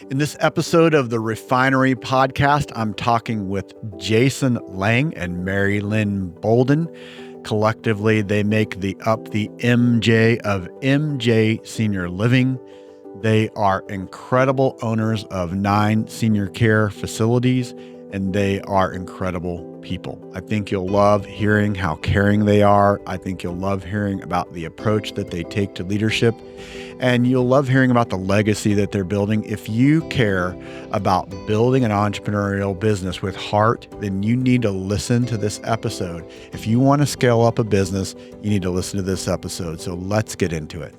In this episode of the Refinery Podcast, I'm talking with Jason Lang and Mary Lynn Bolden. Collectively, they make the MJ of MJ Senior Living. They are incredible owners of 9 senior care facilities, and they are incredible people. I think you'll love hearing how caring they are. I think you'll love hearing about the approach that they take to leadership, and you'll love hearing about the legacy that they're building. If you care about building an entrepreneurial business with heart, then you need to listen to this episode. If you want to scale up a business, you need to listen to this episode. So let's get into it.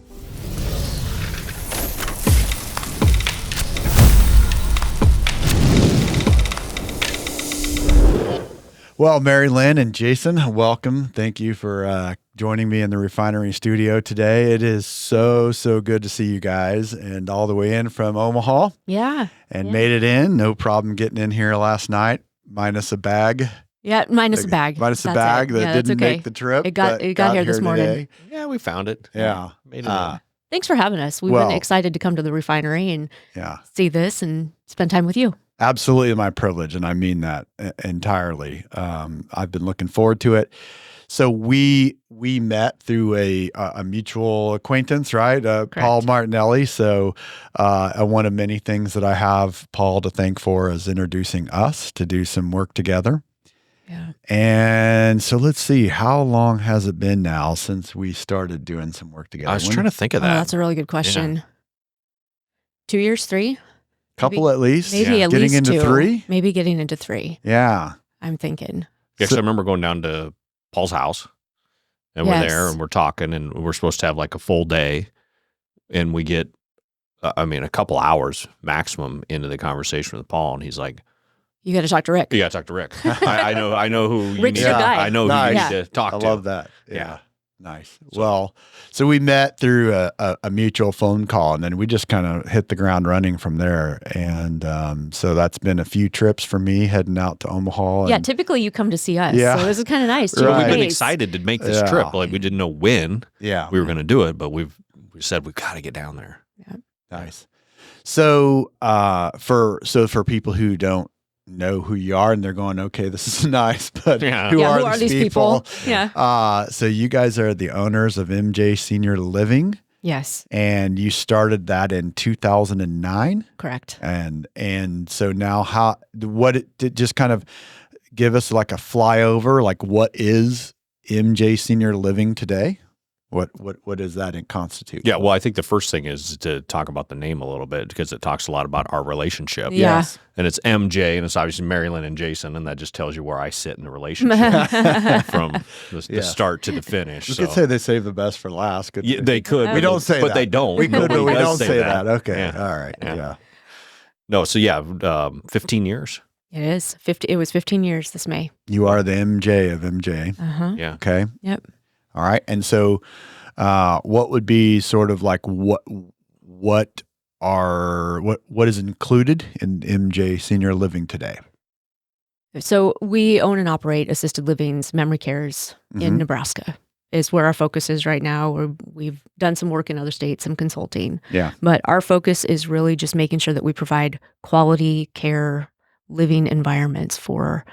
Well, Mary Lynn and Jason, welcome. Thank you for joining me in the Refinery studio today. It is so good to see you guys, and all the way in from Omaha. Yeah. And made it in. No problem getting in here last night, minus a bag. Yeah, minus a bag. Minus a bag that didn't make the trip. It got here this morning. Today. Yeah, we found it. Yeah. Made it in. Thanks for having us. We've been excited to come to the Refinery and see this and spend time with you. Absolutely my privilege, and I mean that entirely. I've been looking forward to it. So we met through a mutual acquaintance, right? Paul Martinelli. So one of many things that I have Paul to thank for is introducing us to do some work together. Yeah. And so let's see, how long has it been now since we started doing some work together? I was trying to think of that. That's a really good question. Yeah. 2 years, 3? Couple at least. Maybe at getting least into 2. 3? Maybe getting into 3. Yeah. I'm thinking. Yeah, so I remember going down to Paul's house, and we're there, and we're talking, and we're supposed to have like a full day, and we get, a couple hours maximum into the conversation with Paul, and he's like, "You got to talk to Rick." You got to talk to Rick. I know who you Rick's need. your guy. I know who you need to talk to. I love that. Yeah. Nice. Well, so we met through a mutual phone call, and then we just kind of hit the ground running from there. And so that's been a few trips for me heading out to Omaha. Yeah, typically you come to see us. Yeah. So this is kind of nice. Right. We've been excited to make this trip. Like, we didn't know when we were going to do it, but we said we've got to get down there. Yeah. Nice. So for people who don't know who you are and they're going, okay, this is nice, but who are these people? Yeah. So you guys are the owners of MJ Senior Living. Yes. And you started that in 2009. Correct. And so now just kind of give us like a flyover, like what is MJ Senior Living today? What does that constitute? Yeah, well, I think the first thing is to talk about the name a little bit, because it talks a lot about our relationship. Yeah. Yes. And it's MJ, and it's obviously Mary Lynn and Jason, and that just tells you where I sit in the relationship from the start to the finish. You could say they save the best for last. Yeah, they could. We don't say but that. They don't. We could, but we don't say that. Okay. Yeah. All right. Yeah. No, so 15 years. It is. It was 15 years this May. You are the MJ of MJ. Uh-huh. Yeah. Okay. Yep. All right. And so what would be sort of like what is included in MJ Senior Living today? So we own and operate assisted livings, memory cares in Nebraska is where our focus is right now. We've done some work in other states, some consulting. Yeah. But our focus is really just making sure that we provide quality care living environments for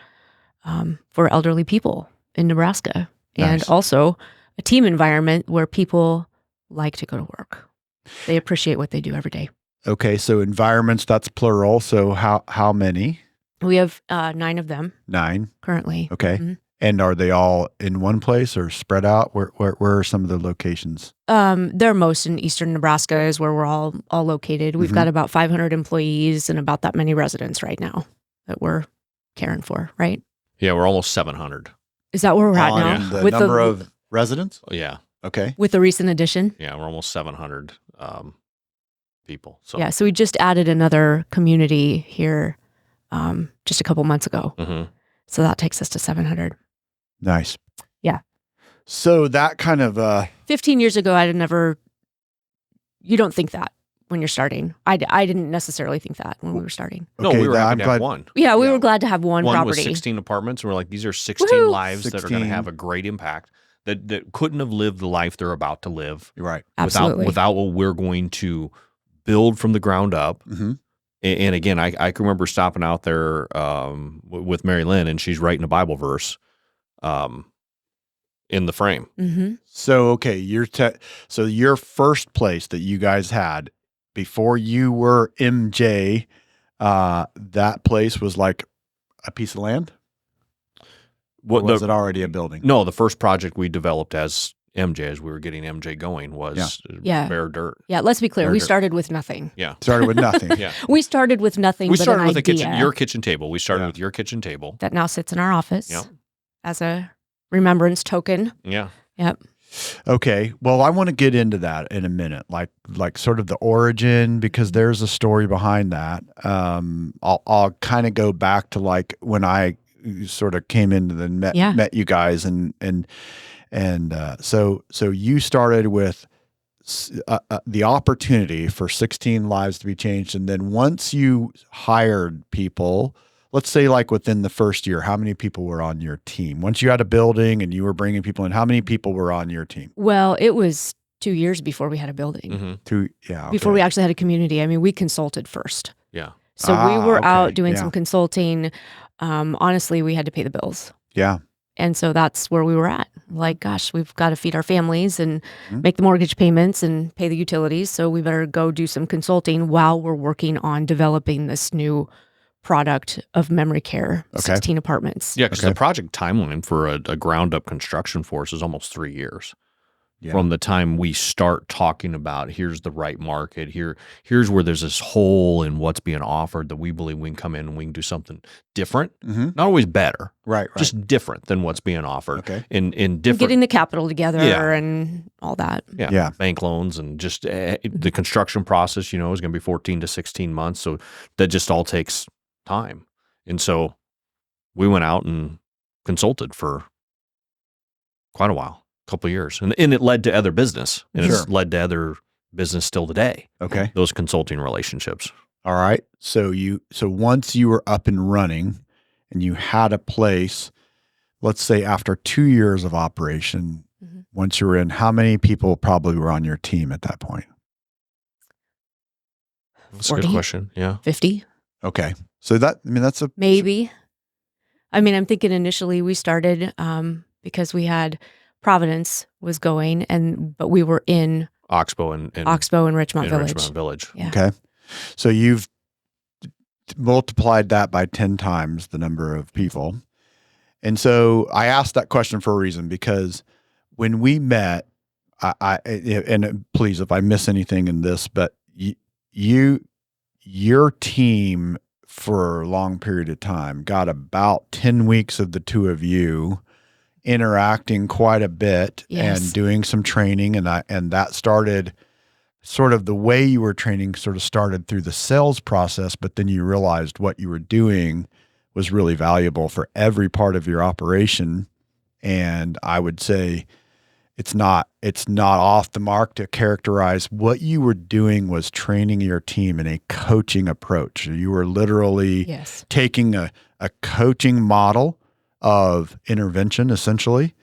elderly people in Nebraska. And Nice. Also a team environment where people like to go to work. They appreciate what they do every day. Okay. So environments, that's plural. So how many? We have 9 of them 9. currently. Okay. Mm-hmm. And are they all in one place or spread out? Where are some of the locations? They're most in eastern Nebraska is where we're all located. We've got about 500 employees and about that many residents right now that we're caring for, right? Yeah, we're almost 700. Is that where we're at now? The number of residents? Oh, yeah. Okay. With the recent addition? Yeah, we're almost 700 people. So Yeah, so we just added another community here just a couple months ago. Mm-hmm. So that takes us to 700. Nice. Yeah. So that kind of 15 years ago, you don't think that when you're starting. I didn't necessarily think that when we were starting. No, Okay, we were happy I'm to have glad- one. Yeah, we were glad to have one One property. with 16 apartments, and we're like, these are 16 Woohoo! lives that are going to 16. have a great impact, that couldn't have lived the life they're about to live right. Absolutely. without what we're going to build from the ground up Mm-hmm. And again, I can remember stopping out there with Mary Lynn, and she's writing a Bible verse in the frame. Mm-hmm. So, okay, so your first place that you guys had before you were MJ, that place was like a piece of land? Or was it already a building? No, the first project we developed as MJ, as we were getting MJ going, was bare dirt. Yeah, let's be clear. Bare We dirt. started with nothing. Yeah. Started with nothing. Yeah. We started with nothing. We but started an with idea your kitchen table. We started with your kitchen table. that now sits in our office Yeah. as a remembrance token. Yeah. Yep. Okay. Well, I want to get into that in a minute, like sort of the origin, because there's a story behind that. I'll kind of go back to like when I sort of came into the met you guys, and so you started with the opportunity for 16 lives to be changed, and then once you hired people, let's say like within the first year, how many people were on your team? Once you had a building and you were bringing people in, how many people were on your team? Well, it was 2 years before we had a building. Mm-hmm. Before we actually had a community. I mean, we consulted first. Yeah. So we were out doing some consulting. Honestly, we had to pay the bills. Yeah. And so that's where we were at. Like, gosh, we've got to feed our families and make the mortgage payments and pay the utilities. So we better go do some consulting while we're working on developing this new product of memory care, 16 apartments. Yeah, because the project timeline for a ground-up construction for us is almost 3 years. Yeah. From the time we start talking about here's the right market, here's where there's this hole in what's being offered that we believe we can come in and we can do something different. Mm-hmm. Not always better, right. Just different than what's being offered. Okay. In different, getting the capital together and all that. Yeah. Bank loans and just the construction process, is going to be 14 to 16 months. So that just all takes time. And so we went out and consulted for quite a while. Couple of years, and it led to other business, and it's led to other business still today. Okay, those consulting relationships. All right. So once you were up and running, and you had a place, let's say after 2 years of operation, once you were in, how many people probably were on your team at that point? That's 40, a good question. Yeah, 50. Okay, so that's a maybe. I mean, I'm thinking initially we started because we had. Providence was going, but we were in Oxbow and Richmont Village. Richmont Village. Yeah. Okay, so you've multiplied that by 10 times the number of people, and so I asked that question for a reason, because when we met, and please, if I miss anything in this, but your team for a long period of time got about 10 weeks of the two of you interacting quite a bit and doing some training, and that started sort of the way you were training sort of started through the sales process, but then you realized what you were doing was really valuable for every part of your operation. And I would say it's not off the mark to characterize what you were doing was training your team in a coaching approach. You were literally taking a coaching model of intervention, essentially,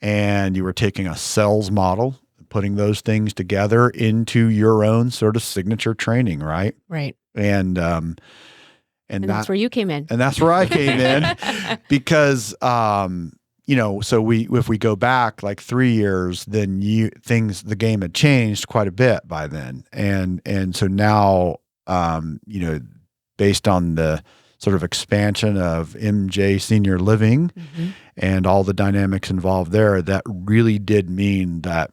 and you were taking a sales model, putting those things together into your own sort of signature training, right? Right. And that's where you came in. And that's where I came in, because so if we go back like 3 years, then the game had changed quite a bit by then, and so now based on the sort of expansion of MJ Senior Living and all the dynamics involved there, that really did mean that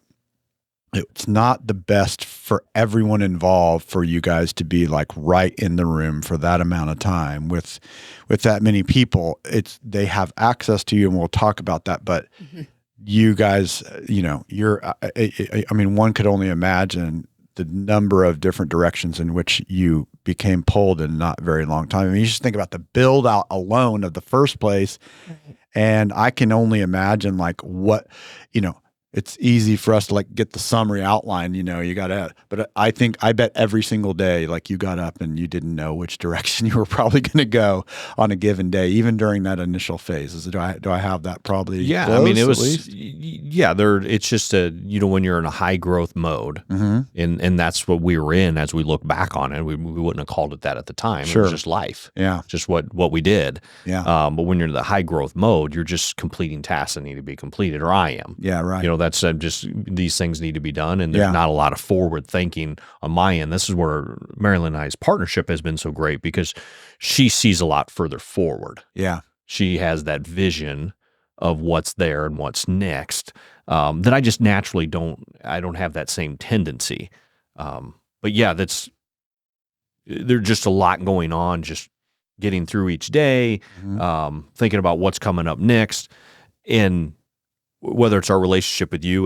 it's not the best for everyone involved for you guys to be like right in the room for that amount of time with that many people. They have access to you, and we'll talk about that, but you guys, one could only imagine the number of different directions in which you became pulled in not very long time. I mean, you just think about the build out alone of the first place. And I can only imagine like what, it's easy for us to like get the summary outline, you got to, but I bet every single day, like you got up and you didn't know which direction you were probably going to go on a given day, even during that initial phase. Do I have that probably? Yeah. Close, I mean, it was, it's just when you're in a high growth mode and that's what we were in as we look back on it, we wouldn't have called it that at the time. Sure. It was just life. Yeah. Just what we did. Yeah. But when you're in the high growth mode, you're just completing tasks that need to be completed, or I am. Yeah. Right. That's just these things need to be done, and there's not a lot of forward thinking on my end. This is where Mary Lynn and I's partnership has been so great because she sees a lot further forward. Yeah. She has that vision of what's there and what's next that I just naturally don't have that same tendency. But yeah, there's just a lot going on, just getting through each day, thinking about what's coming up next, and whether it's our relationship with you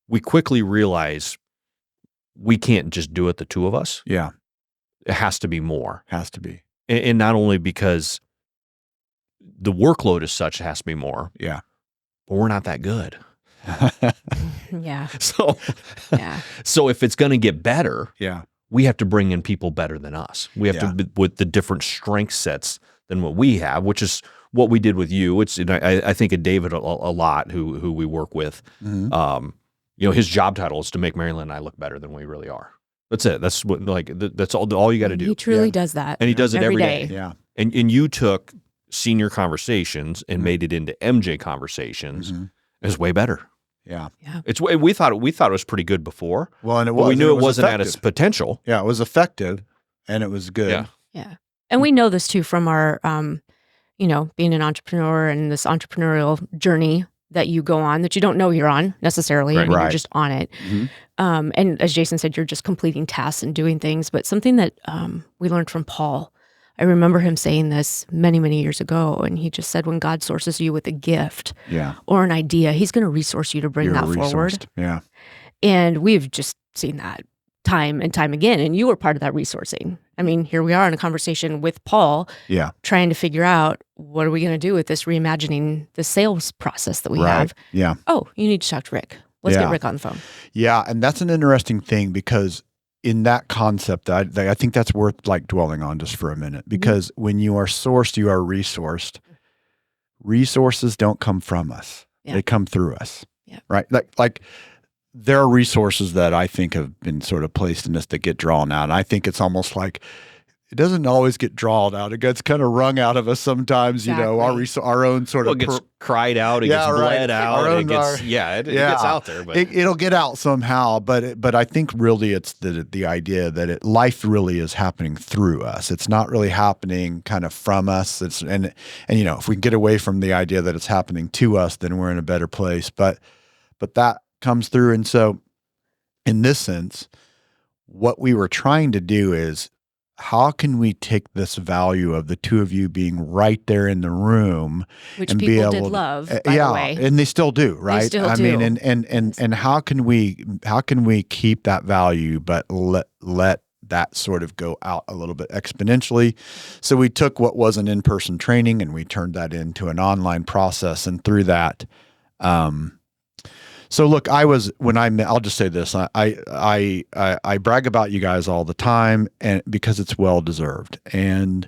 we quickly realize we can't just do it, the two of us. Yeah. It has to be more. Has to be. And not only because the workload is such, it has to be more. Yeah. But we're not that good. Yeah. So if it's going to get better, we have to bring in people better than us. We have to, with the different strength sets than what we have, which is what we did with you. I think of David a lot, who we work with. His job title is to make Mary Lynn and I look better than we really are. That's it. That's what, that's all you got to do. He truly does that. And he does it every day. Yeah. And you took senior conversations and made it into MJ conversations. It's way better. Yeah. We thought it was pretty good before. Well, and we knew it wasn't effective. at its potential. Yeah, it was effective and it was good. Yeah. And we know this too from our being an entrepreneur and this entrepreneurial journey that you go on that you don't know you're on necessarily. Right. You're just on it. And as Jason said, you're just completing tasks and doing things. But something that we learned from Paul, I remember him saying this many, many years ago. And he just said, when God sources you with a gift or an idea, he's going to resource you to bring that forward. Yeah. And we've just seen that time and time again. And you were part of that resourcing. I mean, here we are in a conversation with Paul, trying to figure out what are we going to do with this reimagining the sales process that we have. Yeah. Oh, you need to talk to Rick. Let's get Rick on the phone. Yeah. And that's an interesting thing because in that concept, I think that's worth like dwelling on just for a minute, because when you are sourced, you are resourced. Resources don't come from us. They come through us. Yeah. Right. Like there are resources that I think have been sort of placed in us that get drawn out. And I think it's almost like it doesn't always get drawn out. It gets kind of wrung out of us sometimes, our own sort of... It gets cried out, it gets bled out, it gets out there. But it'll get out somehow, but I think really it's the idea that life really is happening through us. It's not really happening kind of from us. And if we can get away from the idea that it's happening to us, then we're in a better place. But that comes through. And so in this sense, what we were trying to do is, how can we take this value of the two of you being right there in the room, which and people be able did to, love, by the way, and they still do, right? They still I do. mean, and how can we keep that value, but let that sort of go out a little bit exponentially? So we took what was an in-person training and we turned that into an online process, and through that, so look, I'll just say this. I brag about you guys all the time, and because it's well deserved. And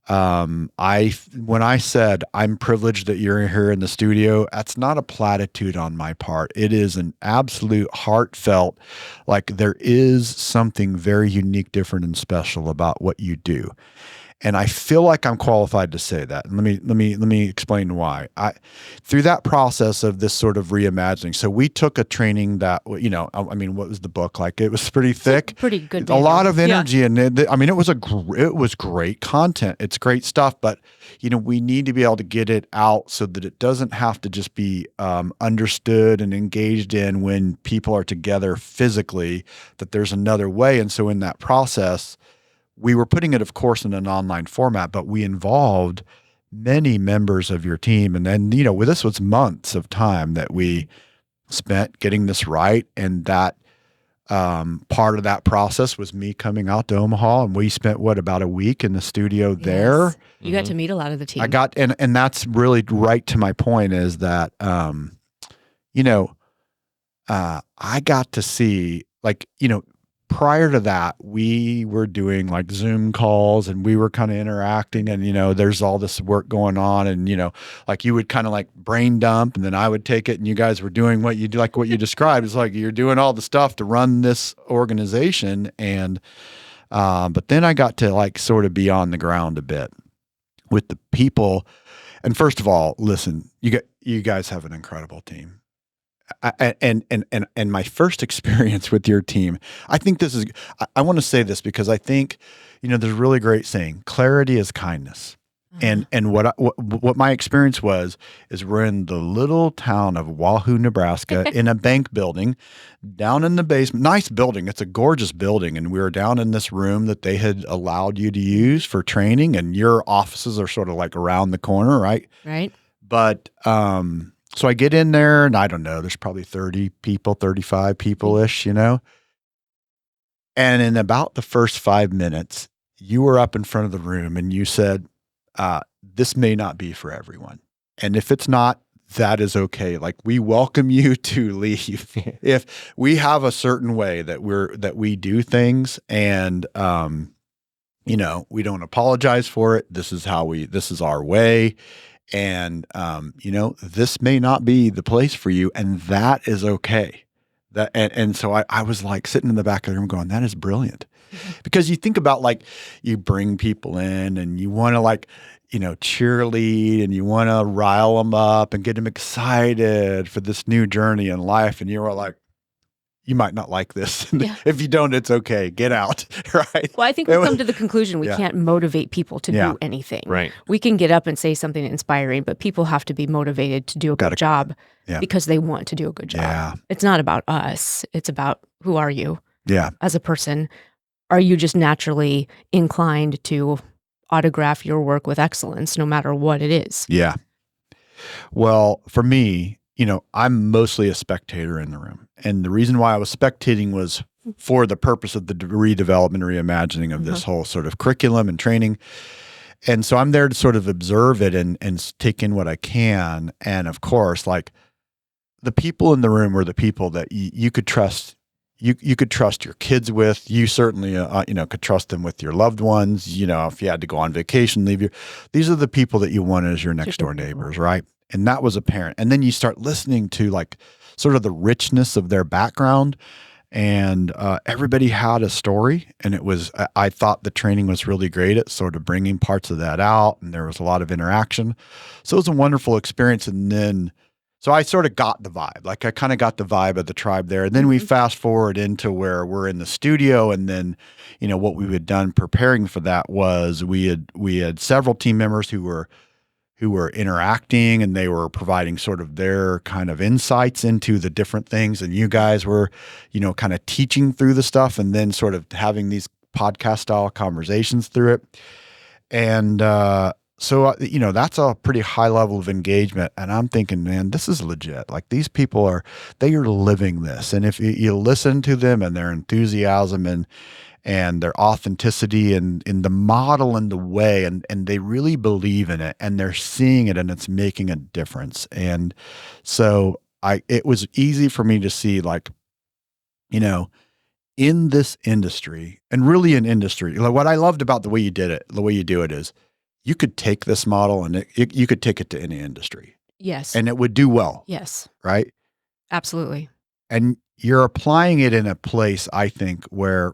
when I said I'm privileged that you're here in the studio, that's not a platitude on my part. It is an absolute heartfelt, like there is something very unique, different, and special about what you do. And I feel like I'm qualified to say that. And let me explain why. Through that process of this sort of reimagining. So we took a training that, what was the book like? It was pretty thick, pretty good. A lot of energy, and it was great content. It's great stuff, but we need to be able to get it out so that it doesn't have to just be understood and engaged in when people are together physically. That there's another way, and so in that process, we were putting it, of course, in an online format, but we involved many members of your team. And then, this was months of time that we spent getting this right. And that part of that process was me coming out to Omaha, and we spent, about a week in the studio there. You got to meet a lot of the team. I got, and that's really right to my point, is that I got to see, like, prior to that, we were doing like Zoom calls and we were kind of interacting and, there's all this work going on and, like you would kind of like brain dump and then I would take it and you guys were doing what you do, like what you described. It's like you're doing all the stuff to run this organization. And, but then I got to like sort of be on the ground a bit with the people. And first of all, listen, you guys have an incredible team. And my first experience with your team, I think this is, I want to say this because I think, there's a really great saying, clarity is kindness. And what my experience is we're in the little town of Wahoo, Nebraska, in a bank building, down in the basement, nice building. It's a gorgeous building. And we were down in this room that they had allowed you to use for training. And your offices are sort of like around the corner, right? Right. But, so I get in there and I don't know, there's probably 30 people, 35 people-ish, And in about the first 5 minutes, you were up in front of the room and you said, this may not be for everyone. And if it's not, that is okay. Like, we welcome you to leave. If we have a certain way that we do things and, we don't apologize for it. This is our way. And, this may not be the place for you, and that is okay. And so I was like sitting in the back of the room going, that is brilliant. Because you think about like, you bring people in and you want to like, cheerlead and you want to rile them up and get them excited for this new journey in life. And you were like, you might not like this. Yeah. If you don't, it's okay. Get out. Right. Well, I think we've come to the conclusion we can't motivate people to do anything. Right. We can get up and say something inspiring, but people have to be motivated to do a good job because they want to do a good job. Yeah. It's not about us. It's about who are you as a person? Are you just naturally inclined to autograph your work with excellence, no matter what it is? Yeah. Well, for me, I'm mostly a spectator in the room. And the reason why I was spectating was for the purpose of the redevelopment, reimagining of this whole sort of curriculum and training. And so I'm there to sort of observe it and take in what I can. And of course, like, the people in the room were the people that you could trust. You could trust your kids with. You certainly, could trust them with your loved ones. If you had to go on vacation, these are the people that you want as your next door neighbors, right? And that was apparent. And then you start listening to like sort of the richness of their background, and everybody had a story. And I thought the training was really great at sort of bringing parts of that out, and there was a lot of interaction. So it was a wonderful experience. And then, so I sort of got the vibe, like I kind of got the vibe of the tribe there. And then we fast forward into where we're in the studio. And then, what we had done preparing for that was we had several team members who were interacting, and they were providing sort of their kind of insights into the different things. And you guys were, kind of teaching through the stuff and then sort of having these podcast style conversations through it. And, so, that's a pretty high level of engagement. And I'm thinking, man, this is legit. Like, these people they are living this. And if you listen to them and their enthusiasm and their authenticity and in the model and the way, and they really believe in it and they're seeing it and it's making a difference. And so it was easy for me to see, like, in this industry, and really in industry, like, what I loved about the way you did it, the way you do it is, you could take this model and you could take it to any industry. Yes. And it would do well. Yes. Right? Absolutely. And you're applying it in a place, I think, where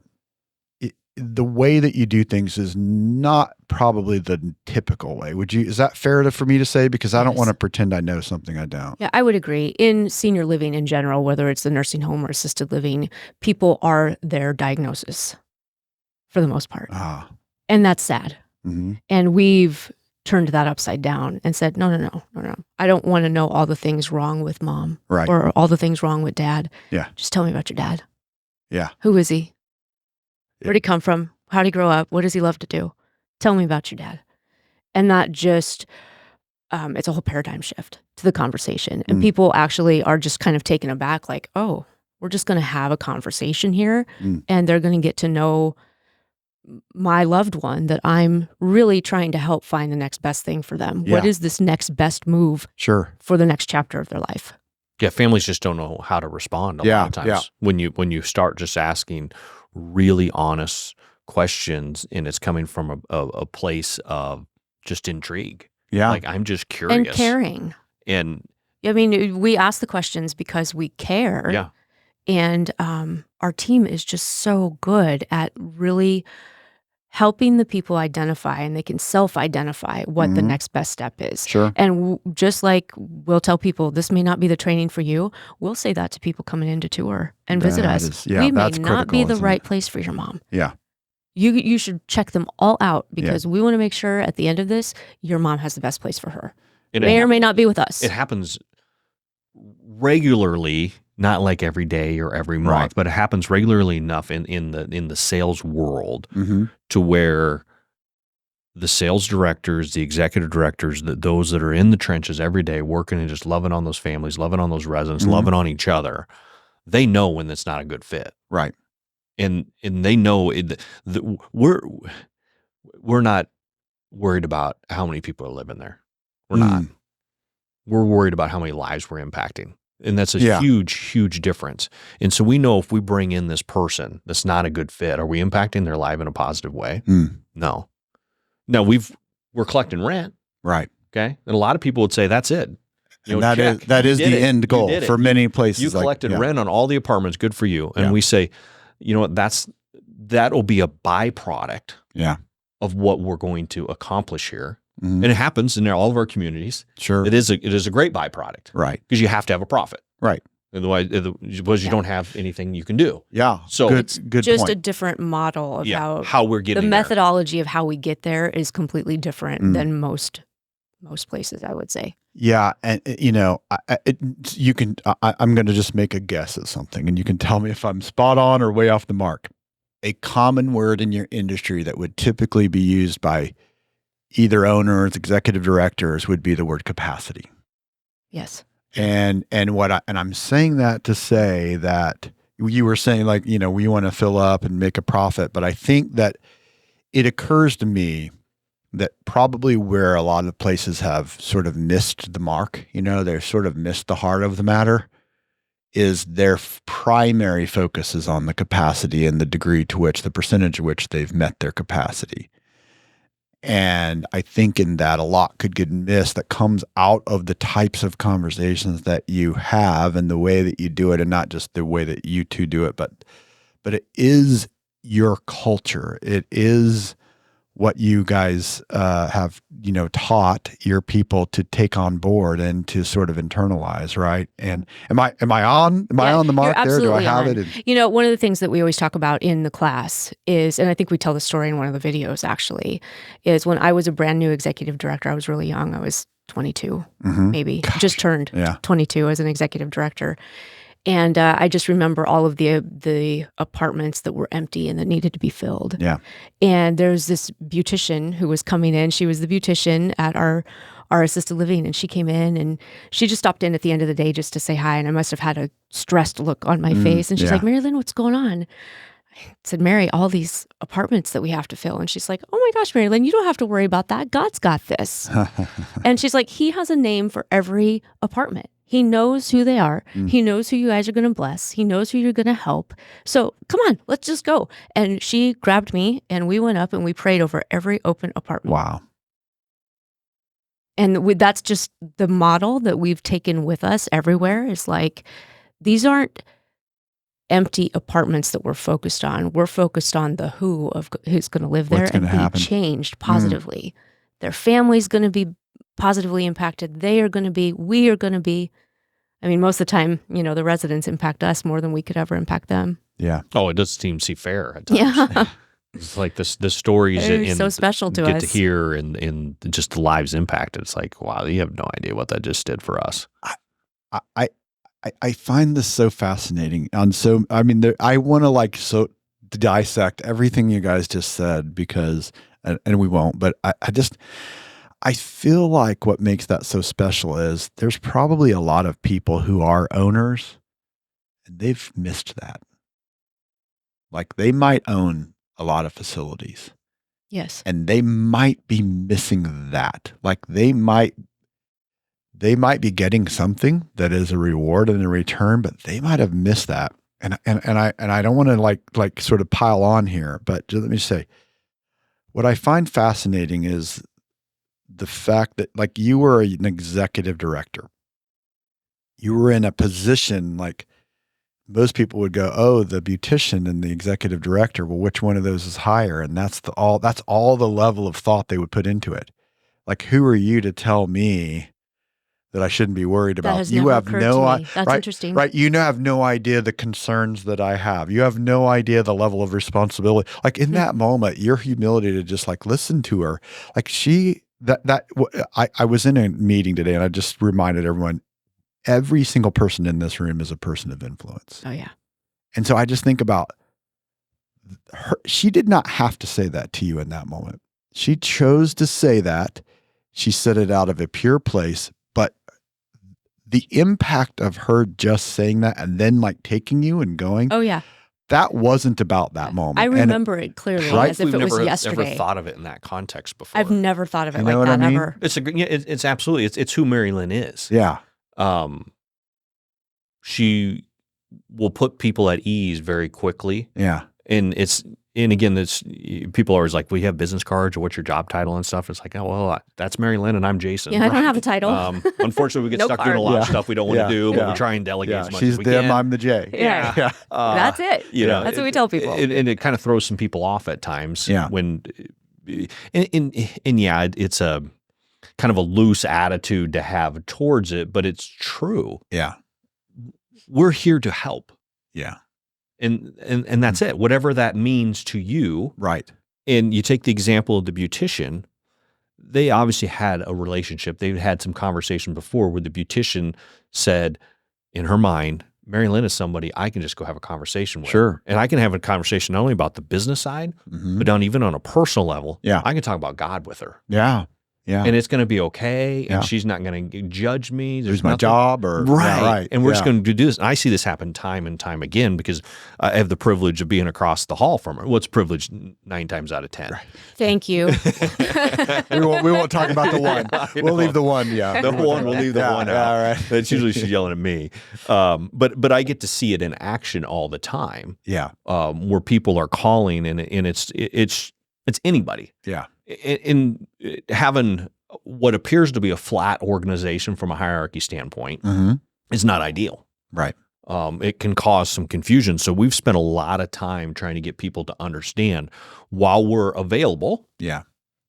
the way that you do things is not probably the typical way. Is that fair for me to say? Because I don't want to pretend I know something I don't. Yeah, I would agree. In senior living in general, whether it's the nursing home or assisted living, people are their diagnosis for the most part. And that's sad. Mm-hmm. And we've turned that upside down and said, no. I don't want to know all the things wrong with mom, right, or all the things wrong with dad. Yeah. Just tell me about your dad. Yeah. Who is he? Where'd he come from? How'd he grow up? What does he love to do? Tell me about your dad. And that just, it's a whole paradigm shift to the conversation. And people actually are just kind of taken aback, like, oh, we're just going to have a conversation here, and they're going to get to know my loved one that I'm really trying to help find the next best thing for them. Yeah. What is this next best move for the next chapter of their life? Yeah, families just don't know how to respond a lot of times when you start just asking really honest questions, and it's coming from a place of just intrigue. Yeah. Like, I'm just curious. And caring. And I mean, we ask the questions because we care. yeah. And our team is just so good at really helping the people identify, and they can self-identify what the next best step is. Sure. And just like we'll tell people, this may not be the training for you, we'll say that to people coming in to tour and visit us. We may not be the right place for your mom. Yeah. You should check them all out, because we want to make sure at the end of this, your mom has the best place for her. It may or may not be with us. It happens regularly, not like every day or every month, but it happens regularly enough in the sales world to where the sales directors, the executive directors, those that are in the trenches every day working and just loving on those families, loving on those residents, loving on each other, they know when it's not a good fit. Right. And they know we're not worried about how many people are living there. We're not. We're worried about how many lives we're impacting. And that's a huge, huge difference. And so we know if we bring in this person that's not a good fit, are we impacting their life in a positive way? No. Now we're collecting rent. Right. Okay. And a lot of people would say that's it. And that is the end goal for many places. You collected rent on all the apartments. Good for you. And we say, you know what, that'll be a byproduct of what we're going to accomplish here. And it happens in all of our communities. Sure. It is a great byproduct. Right. Because you have to have a profit. Right. Otherwise you don't have anything you can do. Yeah. So it's good just point. a different model of how we're getting the there. methodology of how we get there is completely different than most places, I would say. Yeah. And I'm going to just make a guess at something, and you can tell me if I'm spot on or way off the mark. A common word in your industry that would typically be used by either owners, executive directors, would be the word capacity. Yes. And I'm saying that to say that you were saying, like, we want to fill up and make a profit, but I think that it occurs to me that probably where a lot of places have sort of missed the mark, they've sort of missed the heart of the matter, is their primary focus is on the capacity and the degree to which, the percentage of which they've met their capacity. And I think in that a lot could get missed that comes out of the types of conversations that you have and the way that you do it, and not just the way that you two do it, but it is your culture. It is what you guys have, taught your people to take on board and to sort of internalize, right? And am I on the mark there? Do I have it? One of the things that we always talk about in the class is, and I think we tell the story in one of the videos actually, is when I was a brand new executive director, I was really young. I was 22, maybe. Gosh. Just turned 22 as an executive director. And I just remember all of the apartments that were empty and that needed to be filled. Yeah. And there's this beautician who was coming in. She was the beautician at our assisted living, and she came in and she just stopped in at the end of the day just to say hi. And I must have had a stressed look on my face. And she's like, Mary Lynn, what's going on? I said, Mary, all these apartments that we have to fill. And she's like, oh my gosh, Mary Lynn, you don't have to worry about that. God's got this. And she's like, he has a name for every apartment. He knows who they are. He knows who you guys are going to bless. He knows who you're going to help. So come on, let's just go. And she grabbed me and we went up and we prayed over every open apartment. Wow. And that's just the model that we've taken with us everywhere, is like, these aren't empty apartments that we're focused on. We're focused on the who of who's going to live there and be changed positively. Their family's going to be positively impacted. We are going to be. I mean, most of the time, the residents impact us more than we could ever impact them. Yeah. Oh, it does seem fair at times. Yeah. It's like the stories They're so special to us. Get to hear and just the lives impacted. It's like, wow, you have no idea what that just did for us. I find this so fascinating. I want to dissect everything you guys just said, because, and we won't, but I feel like what makes that so special is there's probably a lot of people who are owners and they've missed that. Like, they might own a lot of facilities. Yes. And they might be missing that. Like, they might they might be getting something that is a reward and a return, but they might have missed that. And I don't want to like sort of pile on here, but just let me say, what I find fascinating is the fact that like you were an executive director. You were in a position like most people would go, oh, the beautician and the executive director. Well, which one of those is higher? And that's all the level of thought they would put into it. Like, who are you to tell me that I shouldn't be worried about? That has never occurred to me. That's right, interesting. Right. You have no idea the concerns that I have. You have no idea the level of responsibility. Like in that moment, your humility to just like listen to her. Like I was in a meeting today and I just reminded everyone, every single person in this room is a person of influence. Oh yeah. And so I just think about her. She did not have to say that to you in that moment. She chose to say that. She said it out of a pure place, but the impact of her just saying that and then like taking you and going. Oh yeah. That wasn't about that moment. I remember it clearly as if it was yesterday. Never thought of it in that context before. I've never thought of it like what that I mean? ever. It's absolutely, it's who Mary Lynn is. Yeah. She will put people at ease very quickly. Yeah. And again, people are always like, well, you have business cards or what's your job title and stuff. It's like, oh, well, that's Mary Lynn and I'm Jason. Yeah, I don't have a title. Unfortunately, we get No stuck card. doing a lot of stuff we don't want to do, but we try and delegate as much as we can. She's them, I'm the J. Yeah. That's it. That's what we tell people. And it kind of throws some people off at times. Yeah. When, and yeah, it's a kind of a loose attitude to have towards it, but it's true. Yeah. We're here to help. Yeah. And that's it. Whatever that means to you. Right. And you take the example of the beautician, they obviously had a relationship. They had some conversation before where the beautician said in her mind, Mary Lynn is somebody I can just go have a conversation with. Sure. And I can have a conversation not only about the business side, but even on a personal level. Yeah. I can talk about God with her. Yeah. Yeah. And it's going to be okay. Yeah. And she's not going to judge me. There's my job or right. Yeah, right. And we're just going to do this. And I see this happen time and time again because I have the privilege of being across the hall from her. What's privilege 9 times out of 10? Right. Thank you. we won't talk about the one. We'll leave the one. Yeah. The one, we'll leave the one out. All right. It's usually she's yelling at me. But I get to see it in action all the time. Yeah. Where people are calling and it's anybody. Yeah. In having what appears to be a flat organization from a hierarchy standpoint is not ideal. Right. It can cause some confusion. So we've spent a lot of time trying to get people to understand while we're available. Yeah.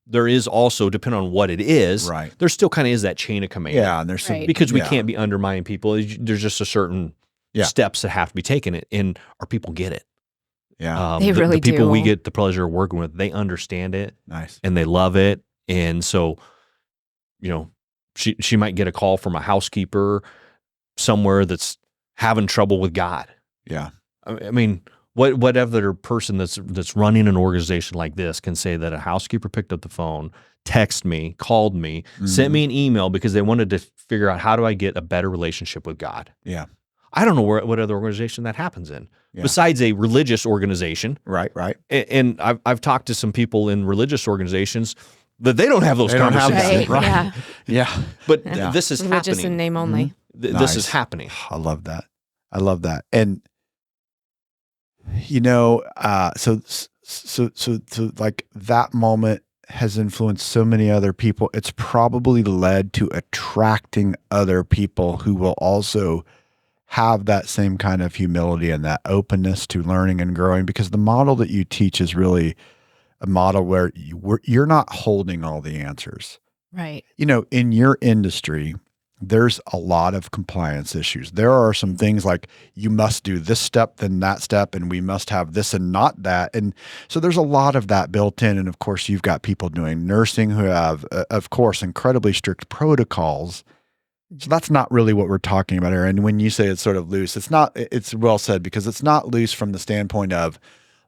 There is also, depending on what it is, right. there still kind of is that chain of command. Yeah. And there's some, because we can't be undermining people. There's just a certain Yeah. steps that have to be taken, and our people get it. Yeah. They really the people do. we get the pleasure of working with, they understand it. Nice. And they love it. And so, she might get a call from a housekeeper somewhere that's having trouble with God. Yeah. I mean, what other person that's running an organization like this can say that a housekeeper picked up the phone, texted me, called me, sent me an email because they wanted to figure out how do I get a better relationship with God? Yeah. I don't know what other organization that happens in besides a religious organization. Right. Right. And I've talked to some people in religious organizations that they don't have those conversations. Right. Yeah. Yeah. But this is Religious happening. in name only. This is happening. I love that. I love that. And so like that moment has influenced so many other people. It's probably led to attracting other people who will also have that same kind of humility and that openness to learning and growing, because the model that you teach is really a model where you're not holding all the answers. Right. In your industry, there's a lot of compliance issues. There are some things like you must do this step, then that step, and we must have this and not that. And so there's a lot of that built in. And of course, you've got people doing nursing who have, of course, incredibly strict protocols. So that's not really what we're talking about here. And when you say it's sort of loose, it's well said, because it's not loose from the standpoint of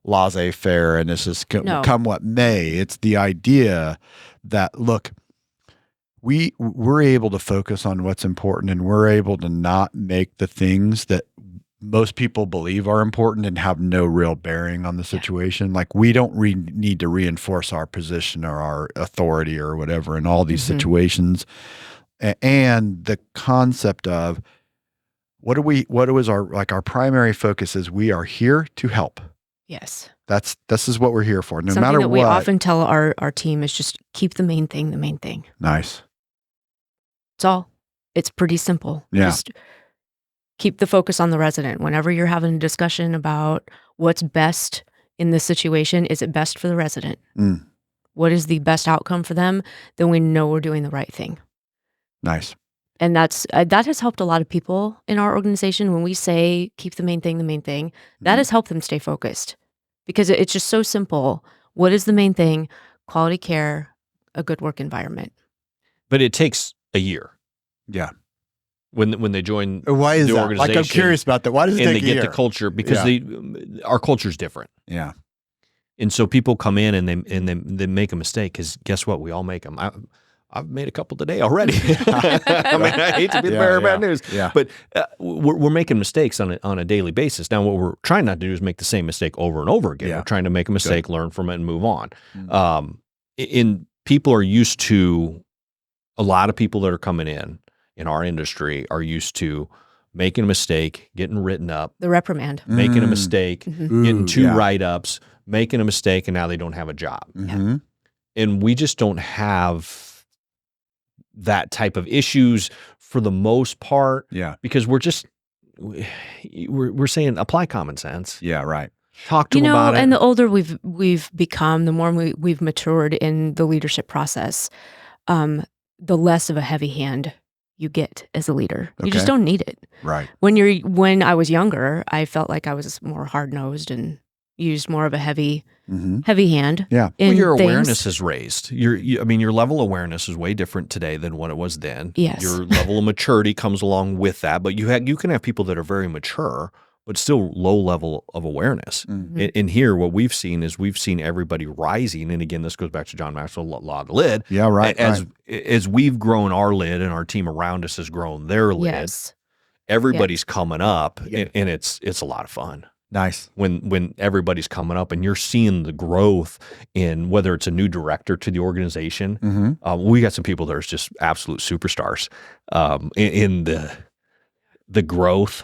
laissez-faire and this is come what may. It's the idea that, look, we're able to focus on what's important, and we're able to not make the things that most people believe are important and have no real bearing on the situation. Like we don't need to reinforce our position or our authority or whatever in all these situations. And the concept of what is our primary focus is we are here to help. Yes. This is what we're here for. No Something matter that what. we often tell our team is just keep the main thing the main thing. Nice. It's all. It's pretty simple. Yeah. Just keep the focus on the resident. Whenever you're having a discussion about what's best in this situation, is it best for the resident? What is the best outcome for them? Then we know we're doing the right thing. Nice. And that has helped a lot of people in our organization. When we say keep the main thing, that has helped them stay focused because it's just so simple. What is the main thing? Quality care, a good work environment. But it takes a year. Yeah. When they join Why is the that? organization. Like, I'm curious about that. Why does it take a year? And they get the culture because our culture is different. Yeah. And so people come in and they make a mistake because guess what? We all make them. I've made a couple today already. I mean, I hate to be the bearer of bad news, but we're making mistakes on a daily basis. Now, what we're trying not to do is make the same mistake over and over again. We're trying to make a mistake, learn from it, and move on. People are used to, a lot of people that are coming in our industry are used to making a mistake, getting written up, the reprimand, making a mistake, getting two write-ups, making a mistake, and now they don't have a job. And we just don't have that type of issues for the most part. Yeah. Because we're saying apply common sense. Yeah, right. Talk to them about it. And the older we've become, the more we've matured in the leadership process, the less of a heavy hand you get as a leader. You just don't need it. Right. When I was younger, I felt like I was more hard-nosed and used more of a heavy hand. Yeah. Well, your awareness is raised. Your level of awareness is way different today than what it was then. Yes. Your level of maturity comes along with that, but you can have people that are very mature, but still low level of awareness. And here, what we've seen is everybody rising. And again, this goes back to John Maxwell, law of the lid. Yeah, right. As we've grown our lid and our team around us has grown their lid, everybody's coming up, and it's a lot of fun. Nice. When everybody's coming up and you're seeing the growth in whether it's a new director to the organization. We got some people that are just absolute superstars. In the growth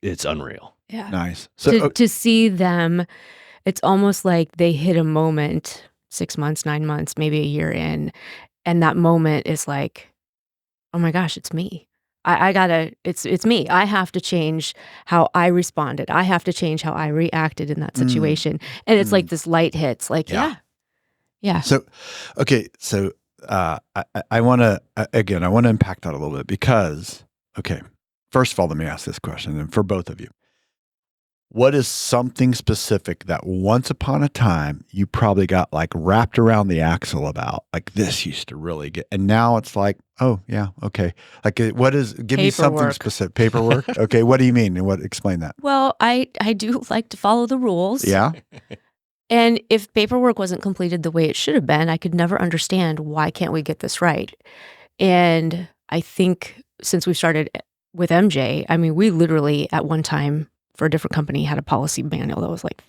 it's unreal. Yeah. Nice. So to see them, it's almost like they hit a moment 6 months, 9 months, maybe a year in, and that moment is like, oh my gosh, it's me. It's me. I have to change how I responded. I have to change how I reacted in that situation. And it's like this light hits, like, yeah. So, okay. So, I want to unpack that a little bit because, first of all, let me ask this question, and for both of you. What is something specific that once upon a time you probably got like wrapped around the axle about? Like this used to really get, and now it's like, oh yeah, okay. Like what is? Give me something specific. Paperwork. Okay, what do you mean? And explain that? Well, I do like to follow the rules. Yeah. And if paperwork wasn't completed the way it should have been, I could never understand why can't we get this right. And I think since we started with MJ, I mean, we literally at one time, for a different company, had a policy manual that was like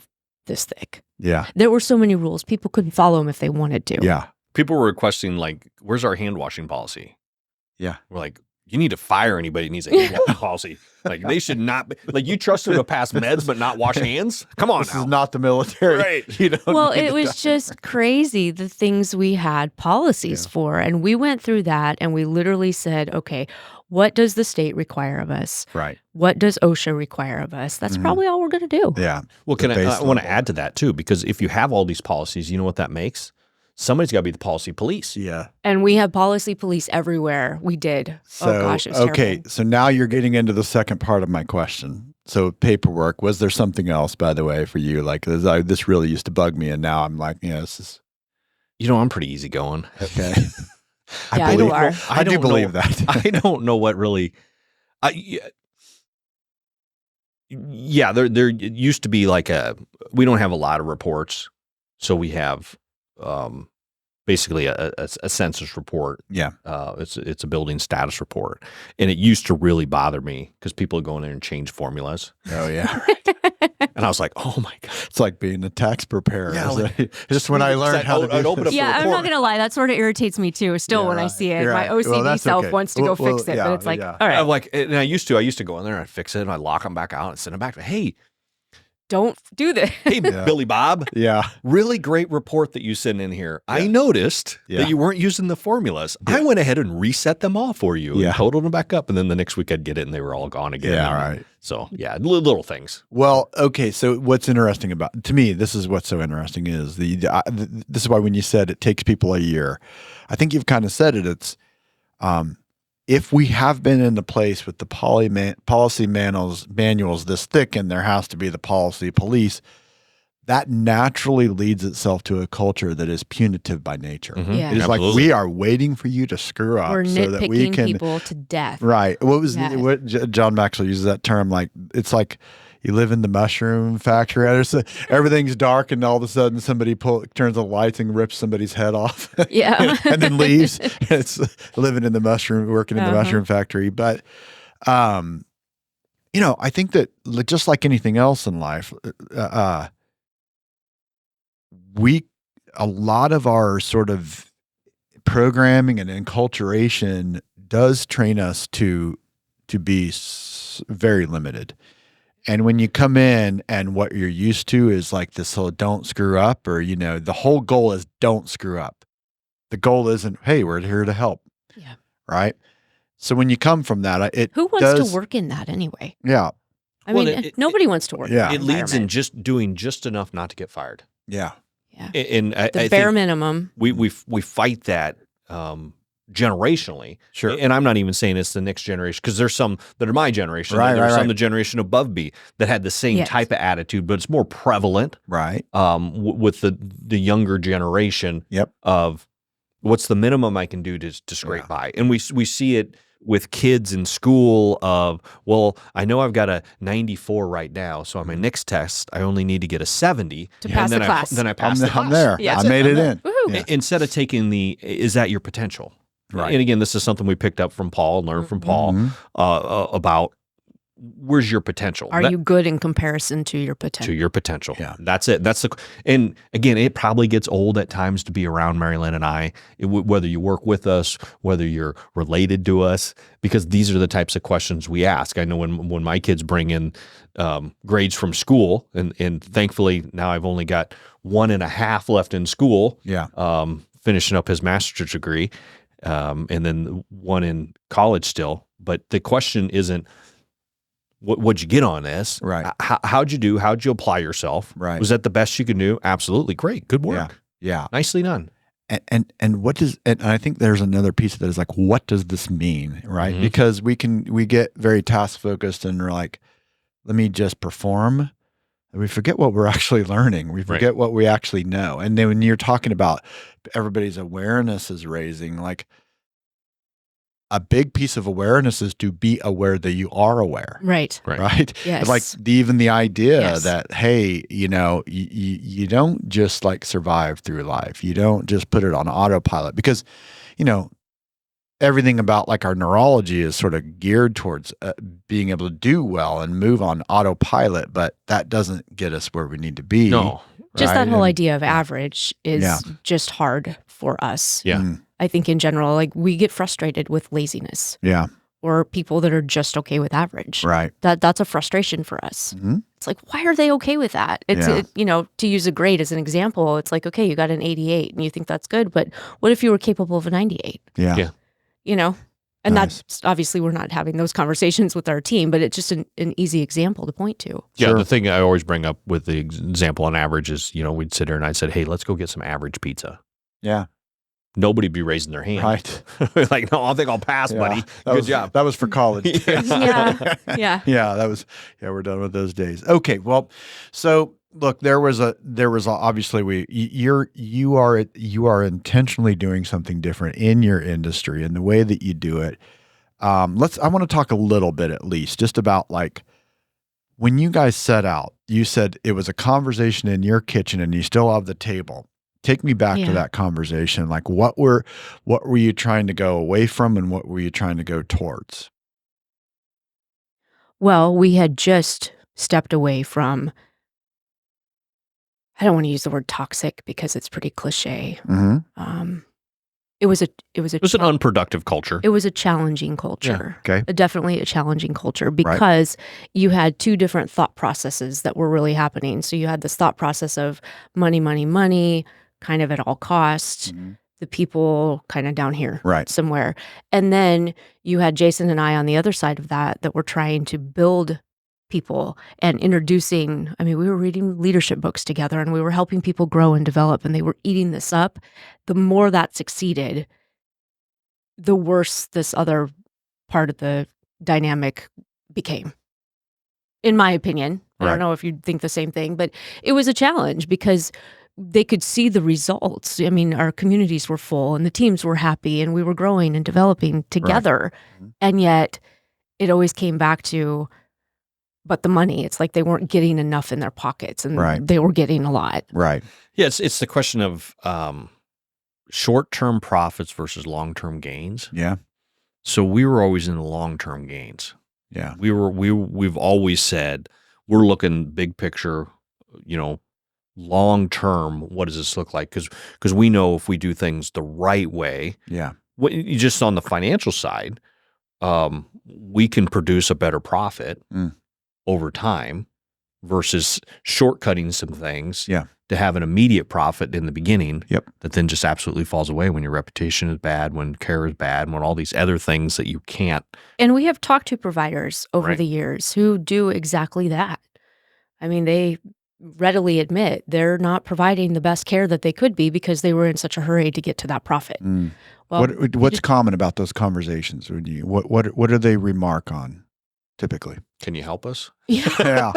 this thick. Yeah. There were so many rules. People couldn't follow them if they wanted to. Yeah. People were requesting, like, where's our hand washing policy? Yeah. We're like, you need to fire anybody that needs a hand washing policy. Like, they should not be, like, you trust them to pass meds but not wash hands? Come on This is not the military. Right. Well, it was just crazy, the things we had policies for. And we went through that and we literally said, okay, what does the state require of us? Right. What does OSHA require of us? That's probably all we're going to do. Yeah. Well, I want to add to that too, because if you have all these policies, you know what that makes? Somebody's got to be the policy police. Yeah. And we have policy police everywhere. We did. So, oh gosh, it was terrible. So now you're getting into the second part of my question. So paperwork, was there something else, by the way, for you? Like this really used to bug me, and now I'm like, this is. I'm pretty easygoing. Okay. You are. I do believe that. I don't know what really. There used to be like we don't have a lot of reports, so we have basically a census report. Yeah. It's a building status report, and it used to really bother me because people would go in there and change formulas. Oh yeah. And I was like, oh my God. It's like being a tax preparer. Yeah, like, just when I learned how to do I'd open up Yeah, the I'm report. not going to lie. That sort of irritates me too. Still, when I see it, my OCD self wants to go fix it. But it's like, all right. I'm like, and I used to go in there and I'd fix it and I'd lock them back out and send them back. Hey, don't do this. hey, Billy Bob. Yeah. Really great report that you sent in here. I noticed that you weren't using the formulas. I went ahead and reset them all for you and totaled them back up. And then the next week I'd get it and they were all gone again. Yeah, right. So, little things. Well, okay. So what's interesting to me, this is what's so interesting is this is why when you said it takes people a year, I think you've kind of said it. It's, if we have been in the place with the policy manuals this thick and there has to be the policy police, that naturally leads itself to a culture that is punitive by nature. Mm-hmm. Yeah. It is like, we are waiting for you to screw up We're so that we nitpicking can people to death. Right. What John Maxwell uses that term, like, it's like you live in the mushroom factory. Everything's dark and all of a sudden somebody turns the lights and rips somebody's head off. Yeah. and then leaves. It's living in the mushroom, working in the mushroom factory. But, I think that just like anything else in life, a lot of our sort of programming and enculturation does train us to be very limited. And when you come in and what you're used to is like this whole don't screw up, or, the whole goal is don't screw up. The goal isn't, hey, we're here to help. Yeah. Right. So when you come from that, who wants to work in that anyway? Yeah. I mean, nobody wants to work in that It leads in just doing just enough not to get fired. Yeah. Yeah. And the bare minimum. We fight that generationally. Sure. And I'm not even saying it's the next generation, because there's some that are my generation. Right, There's right. some the generation above me that had the same type of attitude, but it's more prevalent. Right. With the younger generation. Yep. Of what's the minimum I can do to scrape by. And we see it with kids in school of, well, I know I've got a 94 right now, so on my next test, I only need to get a 70 to pass the class. Then I pass the class. I'm there. Yeah. I made it in. Yeah. Instead of taking is that your potential? Right. And again, this is something we picked up from Paul and learned from Paul about where's your potential? Are you good in comparison to your potential? To your potential. Yeah. That's it. And again, it probably gets old at times to be around Mary Lynn and I, whether you work with us, whether you're related to us, because these are the types of questions we ask. I know when my kids bring in grades from school, and thankfully now I've only got 1.5 left in school. Yeah. Finishing up his master's degree, and then one in college still. But the question isn't, what'd you get on this? Right. How'd you do? How'd you apply yourself? Right. Was that the best you could do? Absolutely. Great. Good work. Yeah. Nicely done. And what does, and I think there's another piece of that is like, what does this mean? Right. Mm-hmm. Because we get very task focused and we're like, let me just perform. And we forget what we're actually learning. We forget what we actually know. And then when you're talking about everybody's awareness is raising, like, a big piece of awareness is to be aware that you are aware. Right. Like Yes. even the idea that, hey, you don't just like survive through life. You don't just put it on autopilot, because, everything about like our neurology is sort of geared towards being able to do well and move on autopilot, but that doesn't get us where we need to be. No. Just that whole idea of average is just hard for us. Yeah. I think in general, like, we get frustrated with laziness. Yeah. Or people that are just okay with average. Right. That's a frustration for us. Mm-hmm. It's like, why are they okay with that? It's to use a grade as an example, it's like, okay, you got an 88 and you think that's good, but what if you were capable of a 98? Yeah. And that's obviously, we're not having those conversations with our team, but it's just an easy example to point to. Yeah. Sure. The thing I always bring up with the example on average is, we'd sit here and I'd said, hey, let's go get some average pizza. Yeah. Nobody'd be raising their hand. Right. Like, no, I think I'll pass, buddy. Good job. That was for college. Yeah. We're done with those days. Okay. Well, so look, there was obviously you are intentionally doing something different in your industry and the way that you do it. I want to talk a little bit, at least, just about like, when you guys set out, you said it was a conversation in your kitchen and you still have the table. Take me back to that conversation. Like, what were you trying to go away from and what were you trying to go towards? Well, we had just stepped away from, I don't want to use the word toxic because it's pretty cliche. It was an unproductive culture. It was a challenging culture. Yeah. Okay. Definitely a challenging culture because you had two different thought processes that were really happening. So you had this thought process of money, money, money, kind of at all costs, the people kind of down here somewhere. And then you had Jason and I on the other side of that were trying to build people and introducing, we were reading leadership books together and we were helping people grow and develop, and they were eating this up. The more that succeeded, the worse this other part of the dynamic became, in my opinion. I don't know if you'd think the same thing, but it was a challenge because they could see the results. Our communities were full and the teams were happy and we were growing and developing together. And yet it always came back to, but the money, it's like they weren't getting enough in their pockets and they were getting a lot. Right. Yeah, it's the question of short-term profits versus long-term gains. Yeah. So we were always in the long-term gains. Yeah. We've always said we're looking big picture, long-term, what does this look like? Because we know if we do things the right way, just on the financial side, we can produce a better profit over time versus shortcutting some things to have an immediate profit in the beginning that then just absolutely falls away when your reputation is bad, when care is bad, when all these other things that you can't. And we have talked to providers over the years who do exactly that. They readily admit they're not providing the best care that they could be because they were in such a hurry to get to that profit. Well, what's common about those conversations? What do they remark on typically? Can you help us? Yeah.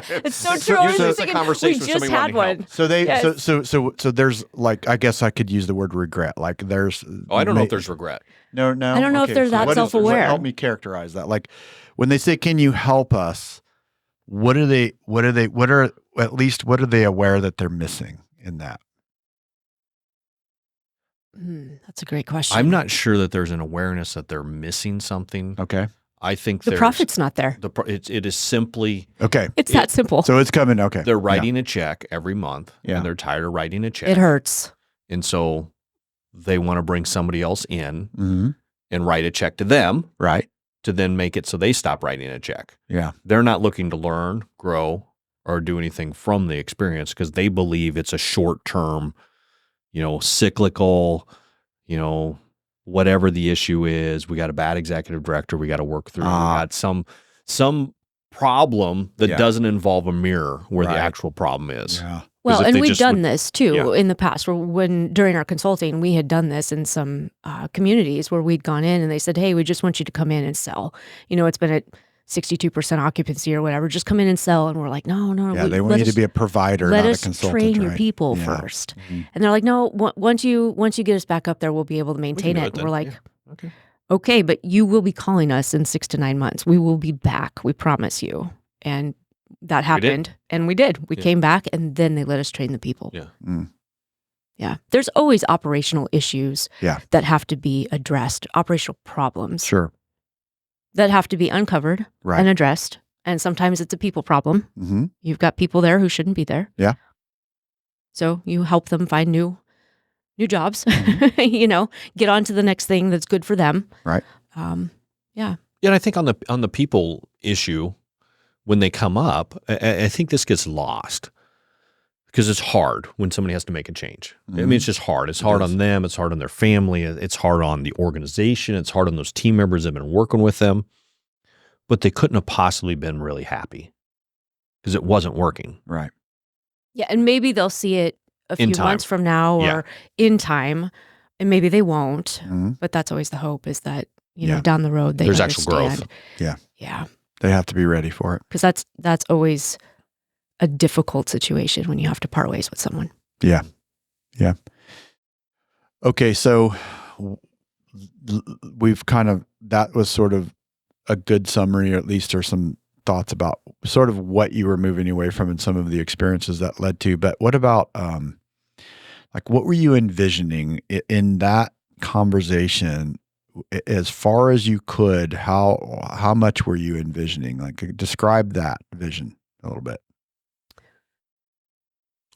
It's so true. It's a conversation we just had one. So so there's like, I guess I could use the word regret. Like there's. I don't know if there's regret. No. I don't know if they're that self-aware. Help me characterize that. Like when they say, "Can you help us?" What are they aware that they're missing in that? That's a great question. I'm not sure that there's an awareness that they're missing something. Okay. I think the profit's not there. It is simply It's that simple. So it's coming. Okay. They're writing a check every month, and they're tired of writing a check. It hurts, and so they want to bring somebody else in and write a check to them, to then make it so they stop writing a check. Yeah. They're not looking to learn, grow, or do anything from the experience because they believe it's a short-term, cyclical, whatever the issue is. We got a bad executive director we got to work through. We got some problem that doesn't involve a mirror where the actual problem is. Yeah. Well, and we've done this too in the past. When during our consulting, we had done this in some communities where we'd gone in and they said, "Hey, we just want you to come in and sell. It's been at 62% occupancy or whatever. Just come in and sell." And we're like, "No." Yeah, they want you to be a provider, not a consultant. Let us train your people first. And they're like, "No. Once you get us back up there, we'll be able to maintain it." And we're like, "Okay, but you will be calling us in 6 to 9 months. We will be back. We promise you." And that happened, and we did. We came back, and then they let us train the people. Yeah. There's always operational issues that have to be addressed, operational problems. Sure. That have to be uncovered and addressed. And sometimes it's a people problem. You've got people there who shouldn't be there. Yeah. So you help them find new jobs, get on to the next thing that's good for them. Right. Yeah, and I think on the people issue, when they come up, I think this gets lost because it's hard when somebody has to make a change. It's just hard. It's hard on them. It's hard on their family. It's hard on the organization. It's hard on those team members that have been working with them. But they couldn't have possibly been really happy because it wasn't working. Right. Yeah, and maybe they'll see it a few months from now or in time, and maybe they won't. But that's always the hope, is that down the road there's actual growth. Yeah. They have to be ready for it. Because that's always a difficult situation when you have to part ways with someone. Yeah. Yeah. Okay, so we've that was sort of a good summary, or at least there's some thoughts about sort of what you were moving away from and some of the experiences that led to. But what about, what were you envisioning in that conversation as far as you could, how much were you envisioning? Like, describe that vision a little bit.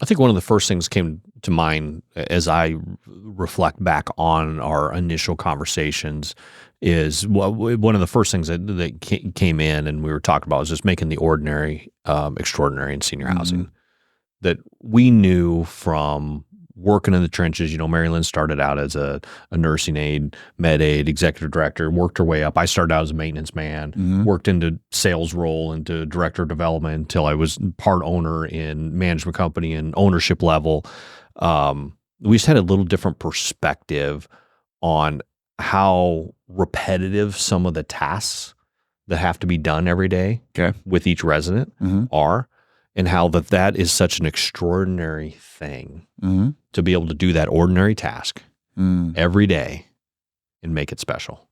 I think one of the first things came to mind as I reflect back on our initial conversations is one of the first things that came in and we were talking about was just making the ordinary extraordinary in senior housing. That we knew from working in the trenches. Mary Lynn started out as a nursing aide, med aide, executive director, worked her way up. I started out as a maintenance man, worked into sales role, into director of development until I was part owner in management company and ownership level. We just had a little different perspective on how repetitive some of the tasks that have to be done every day with each resident are. And how that is such an extraordinary thing to be able to do that ordinary task every day and make it special.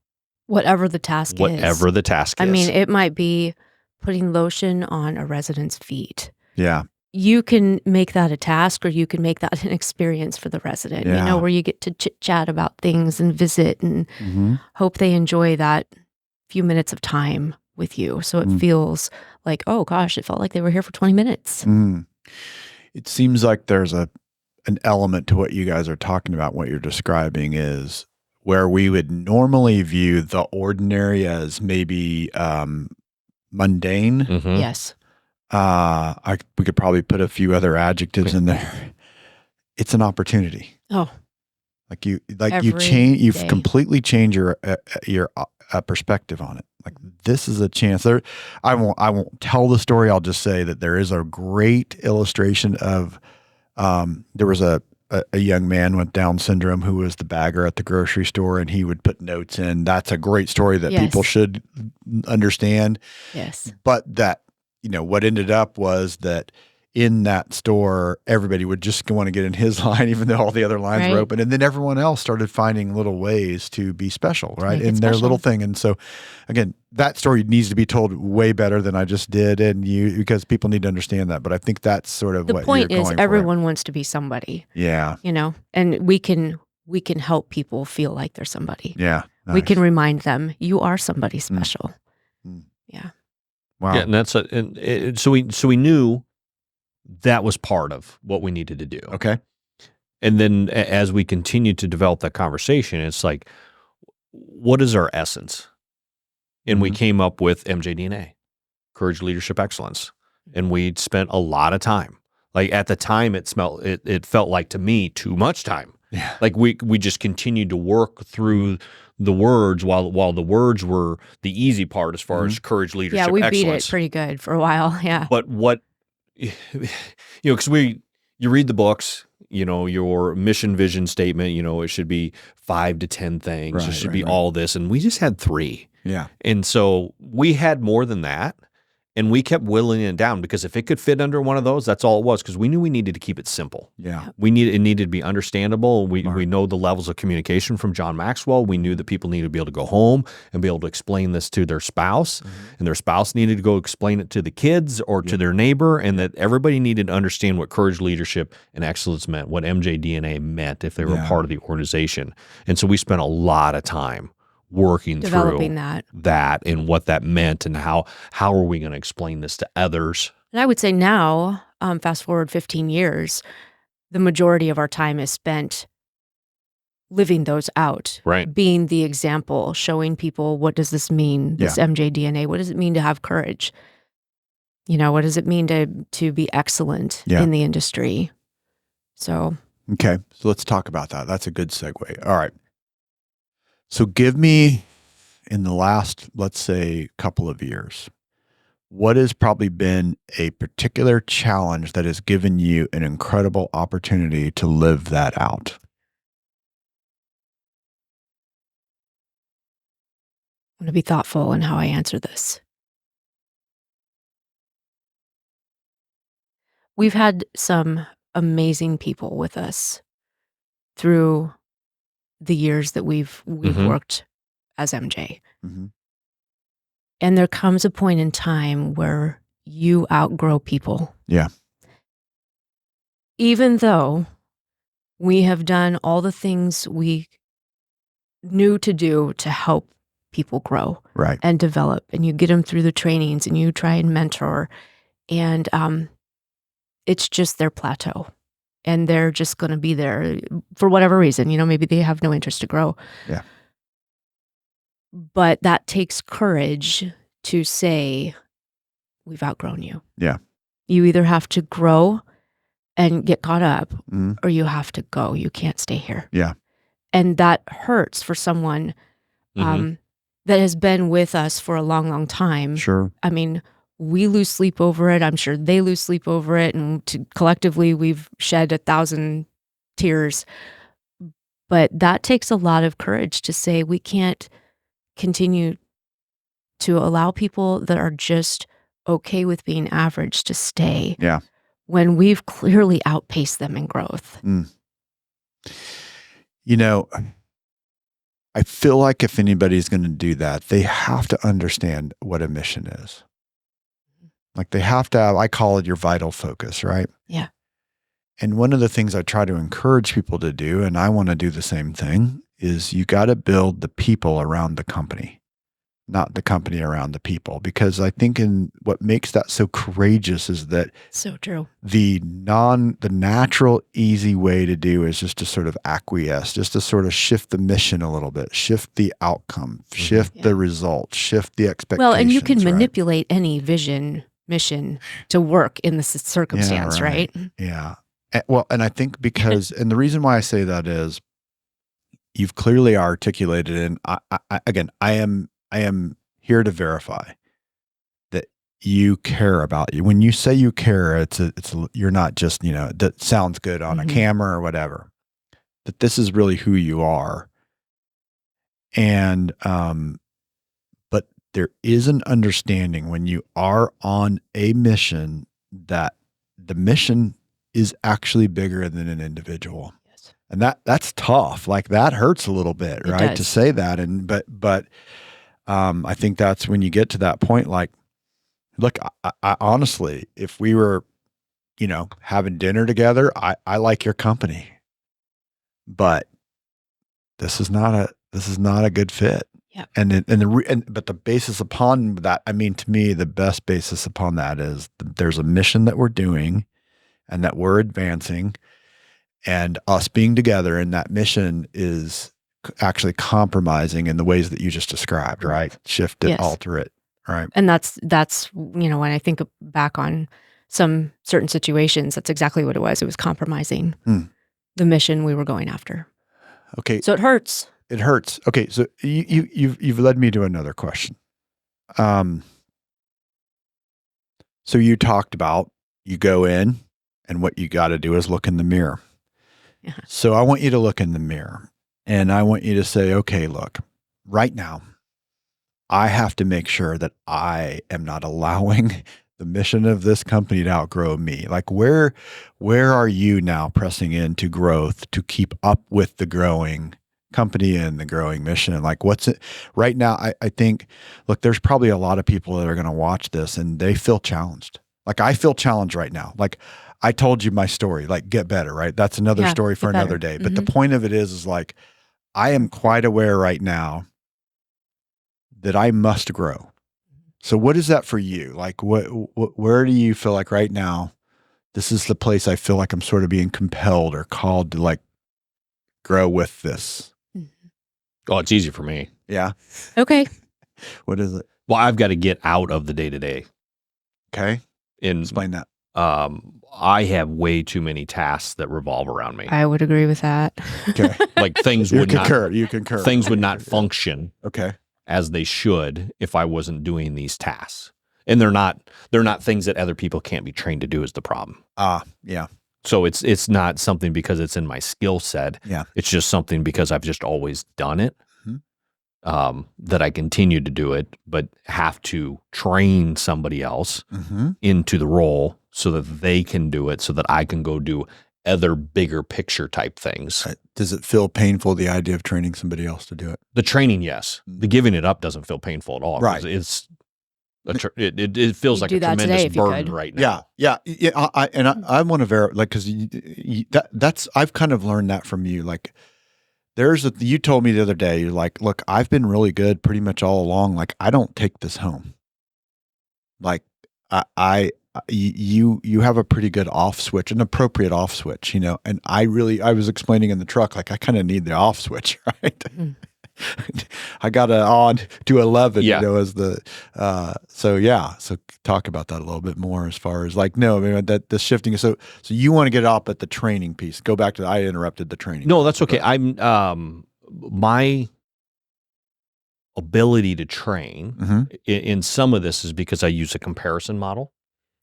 Whatever the task is. Whatever the task is. I mean, it might be putting lotion on a resident's feet. Yeah. You can make that a task or you can make that an experience for the resident, where you get to chit-chat about things and visit and hope they enjoy that few minutes of time with you. So it feels like, oh gosh, it felt like they were here for 20 minutes. It seems like there's an element to what you guys are talking about. What you're describing is where we would normally view the ordinary as maybe mundane. Yes. We could probably put a few other adjectives in there. It's an opportunity. Oh, you've completely changed your perspective on it. Like, this is a chance. I won't tell the story. I'll just say that there is a great illustration of there was a young man with Down syndrome who was the bagger at the grocery store, and he would put notes in. That's a great story that people should understand. Yes. But that, what ended up was that in that store, everybody would just want to get in his line, even though all the other lines were open. And then everyone else started finding little ways to be special, right? In their little thing. And so, again, that story needs to be told way better than I just did, because people need to understand that. But I think that's sort of what you're going for. The point is, everyone wants to be somebody. Yeah. And we can help people feel like they're somebody. Yeah. Nice. We can remind them, you are somebody special. Yeah. Wow. Yeah, and so we knew that was part of what we needed to do. Okay. And then as we continued to develop that conversation, it's like, what is our essence? And we came up with MJDNA, Courage, Leadership, Excellence. And we spent a lot of time. Like, at the time, it felt like, to me, too much time. Yeah. Like, we just continued to work through the words while the words were the easy part as far as courage, leadership, excellence. Yeah, we beat it pretty good for a while. Yeah. But because you read the books, your mission, vision statement, it should be 5 to 10 things. Right, it should be all this. And we just had 3. Yeah. And so we had more than that. And we kept whittling it down, because if it could fit under one of those, that's all it was, because we knew we needed to keep it simple. Yeah. It needed to be understandable. We know the levels of communication from John Maxwell. We knew that people needed to be able to go home and be able to explain this to their spouse, and their spouse needed to go explain it to the kids or to their neighbor, and that everybody needed to understand what courage, leadership, and excellence meant, what MJDNA meant if they were part of the organization. And so we spent a lot of time working developing through that and what that meant, and how are we going to explain this to others. And I would say now, fast forward 15 years, the majority of our time is spent living those out, right? Being the example, showing people, what does this mean, this MJDNA? What does it mean to have courage? What does it mean to be excellent in the industry? So. Okay. So let's talk about that. That's a good segue. All right. So give me, in the last, let's say, couple of years, what has probably been a particular challenge that has given you an incredible opportunity to live that out? I'm going to be thoughtful in how I answer this. We've had some amazing people with us through the years that we've worked as MJ. And there comes a point in time where you outgrow people. Yeah. Even though we have done all the things we new to do to help people grow Right. and develop. And you get them through the trainings and you try and mentor. And it's just their plateau. And they're just going to be there for whatever reason. Maybe they have no interest to grow. Yeah. But that takes courage to say, we've outgrown you. Yeah. You either have to grow and get caught up, Mm-hmm. or you have to go. You can't stay here. Yeah. And that hurts for someone that has been with us for a long, long time. Sure. I mean, we lose sleep over it. I'm sure they lose sleep over it. And collectively, we've shed 1,000 tears. But that takes a lot of courage to say we can't continue to allow people that are just okay with being average to stay. Yeah. When we've clearly outpaced them in growth. I feel like if anybody's going to do that, they have to understand what a mission is. Like they have to have, I call it your vital focus, right? Yeah. And one of the things I try to encourage people to do, and I want to do the same thing, is you got to build the people around the company, not the company around the people. Because I think what makes that so courageous is that so true. The natural, easy way to do is just to sort of acquiesce, just to sort of shift the mission a little bit, shift the outcome, shift the results, shift the expectations. Well, and you can manipulate any mission to work in the circumstance, right? Yeah. Well, and I think because, and the reason why I say that is you've clearly articulated, and I am here to verify that you care about you. When you say you care, you're not just, that sounds good on a camera or whatever, that this is really who you are. And, but there is an understanding when you are on a mission that the mission is actually bigger than an individual. Yes. And that's tough. Like that hurts a little bit, right? To say that. But I think that's when you get to that point, like, look, I honestly, if we were, having dinner together, I like your company, but this is not a good fit. Yeah. But the basis upon that, I mean, to me, the best basis upon that is there's a mission that we're doing and that we're advancing, and us being together, and that mission is actually compromising in the ways that you just described, right? Shift it, alter it, right? And that's when I think back on some certain situations, that's exactly what it was. It was compromising the mission we were going after. Okay. So it hurts. It hurts. Okay. So you've led me to another question. So you talked about you go in and what you got to do is look in the mirror. Yeah. So I want you to look in the mirror and I want you to say, okay, look, right now, I have to make sure that I am not allowing the mission of this company to outgrow me. Like where are you now pressing into growth to keep up with the growing company and the growing mission? Like what's it right now? I think, look, there's probably a lot of people that are going to watch this and they feel challenged. Like I feel challenged right now. Like I told you my story, like get better, right? That's another story for another day. But the point of it is like, I am quite aware right now that I must grow. So what is that for you? Like where do you feel like right now, this is the place I feel like I'm sort of being compelled or called to like grow with this? Oh, it's easy for me. Yeah. Okay. What is it? Well, I've got to get out of the day-to-day. Okay. Explain that. I have way too many tasks that revolve around me. I would agree with that. Okay. Like things You would concur. things would not function Okay. as they should if I wasn't doing these tasks. And they're not things that other people can't be trained to do is the problem. Yeah. So it's not something because it's in my skill set. Yeah. It's just something because I've just always done it. That I continue to do it, but have to train somebody else into the role so that they can do it, so that I can go do other bigger picture type things. Right. Does it feel painful, the idea of training somebody else to do it? The training, yes. The giving it up doesn't feel painful at all. Right. It feels like a tremendous burden right now. Yeah. I want to verify, like, because that's I've kind of learned that from you. Like, you told me the other day, you're like, look, I've been really good pretty much all along. Like, I don't take this home. Like, you have a pretty good off switch, an appropriate off switch, you know. And I was explaining in the truck, like, I kind of need the off switch, right? Mm. I got it on to 11, you know, as the, so talk about that a little bit more as far as like, no, I mean, that the shifting. So you want to get up at the training piece. Go back to I interrupted the training. No, that's okay. My ability to train in some of this is because I use a comparison model.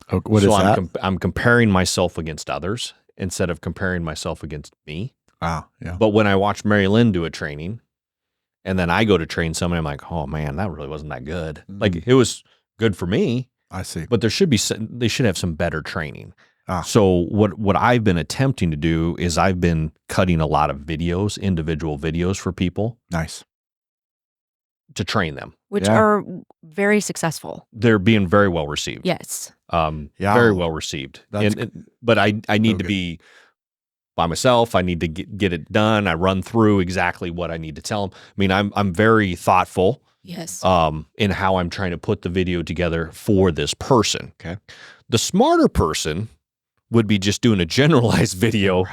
Oh, what is that? I'm comparing myself against others instead of comparing myself against me. Wow. Yeah. But when I watch Mary Lynn do a training, and then I go to train somebody, I'm like, oh man, that really wasn't that good. Mm-hmm. Like it was good for me. I see. But they should have some better training. So what I've been attempting to do is I've been cutting a lot of videos, individual videos for people. Nice. To train them. Which are very successful. They're being very well received. Yes. Very well received. But I need to be by myself. I need to get it done. I run through exactly what I need to tell them. I mean, I'm very thoughtful. Yes. In how I'm trying to put the video together for this person. Okay. The smarter person would be just doing a generalized video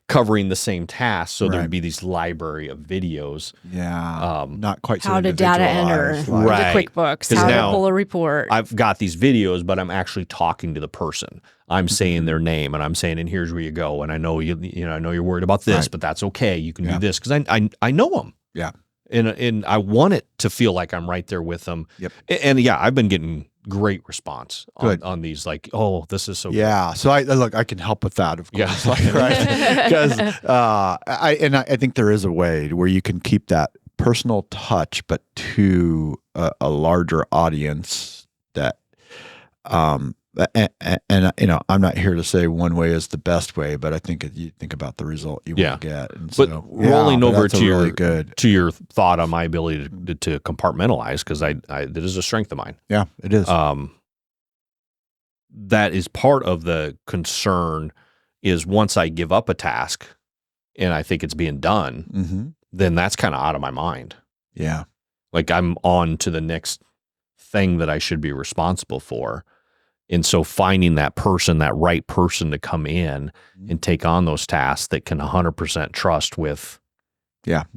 covering the same task. So there'd be these library of videos. Yeah. Not quite so how to data enter, the QuickBooks, how to pull a report. I've got these videos, but I'm actually talking to the person. I'm saying their name and I'm saying, and here's where you go. And I know I know you're worried about this, but that's okay. You can do this because I know them. Yeah. And I want it to feel like I'm right there with them. Yep. And I've been getting great response on these, like, oh, this is so good. Yeah. So I can help with that, of course. Because I think there is a way where you can keep that personal touch, but to a larger audience that, and you know, I'm not here to say one way is the best way, but I think you think about the result you want to get. And but rolling over to your thought on my ability to compartmentalize, because that is a strength of mine. Yeah, it is. That is part of the concern is once I give up a task and I think it's being done, then that's kind of out of my mind. Yeah. Like I'm on to the next thing that I should be responsible for. And so finding that right person to come in and take on those tasks that can 100% trust with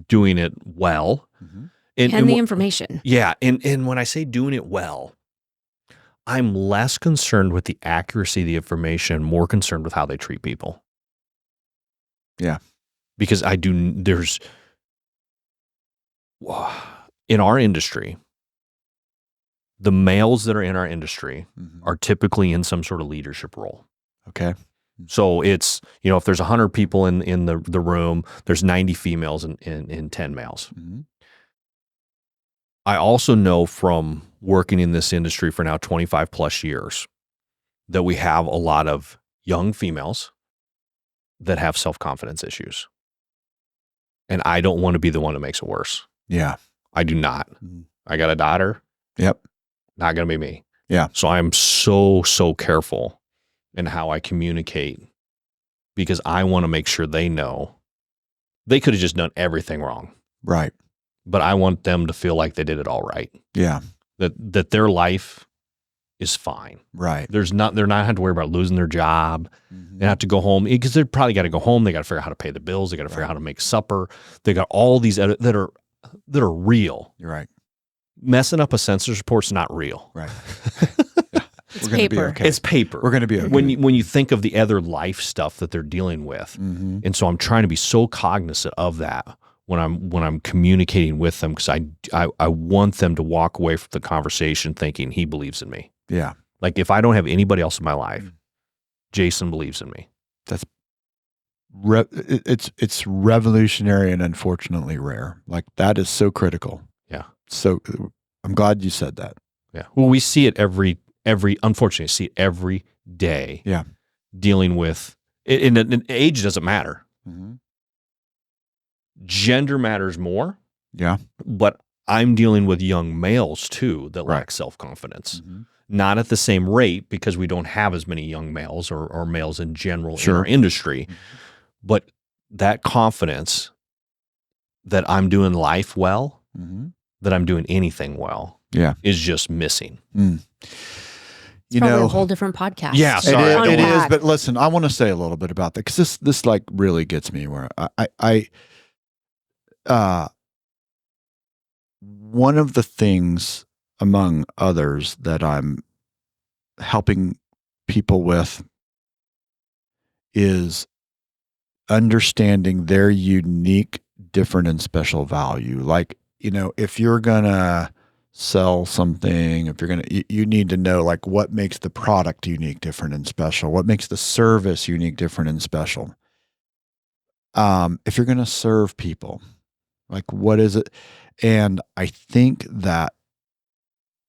doing it well. And the information. Yeah. And when I say doing it well, I'm less concerned with the accuracy of the information, more concerned with how they treat people. Yeah. Because in our industry, the males that are in our industry are typically in some sort of leadership role. Okay. So it's, if there's 100 people in the room, there's 90 females and 10 males. I also know from working in this industry for now 25 plus years that we have a lot of young females that have self-confidence issues. And I don't want to be the one that makes it worse. Yeah. I do not. I got a daughter. Yep. Not going to be me. Yeah. So I'm so careful in how I communicate because I want to make sure they know they could have just done everything wrong. Right. But I want them to feel like they did it all right. Yeah. That their life is fine. Right. They're not having to worry about losing their job. They have to go home because they're probably got to go home. They got to figure out how to pay the bills. They got to figure out how to make supper. They got all these that are real. You're right. Messing up a census report's not real. Right. It's paper. Okay. It's paper. We're going to be okay. When you think of the other life stuff that they're dealing with. And so I'm trying to be so cognizant of that when I'm communicating with them because I want them to walk away from the conversation thinking he believes in me. Yeah. Like if I don't have anybody else in my life, Jason believes in me. That's it's revolutionary and unfortunately rare. Like that is so critical. Yeah. So I'm glad you said that. Yeah. Well, we see it unfortunately see it every day. Yeah. Dealing with it, and age doesn't matter. Gender matters more. Yeah. But I'm dealing with young males too that lack self-confidence. Not at the same rate because we don't have as many young males or males in general in our industry. But that confidence that I'm doing life well, Mm-hmm. that I'm doing anything well, is just missing. Mm. It's probably a whole different podcast. Yeah, sorry. It is. But listen, I want to say a little bit about that because this like really gets me where one of the things among others that I'm helping people with is understanding their unique, different, and special value. Like, if you're gonna sell something, if you're you need to know like what makes the product unique, different, and special, what makes the service unique, different, and special. If you're gonna serve people, like what is it? And I think that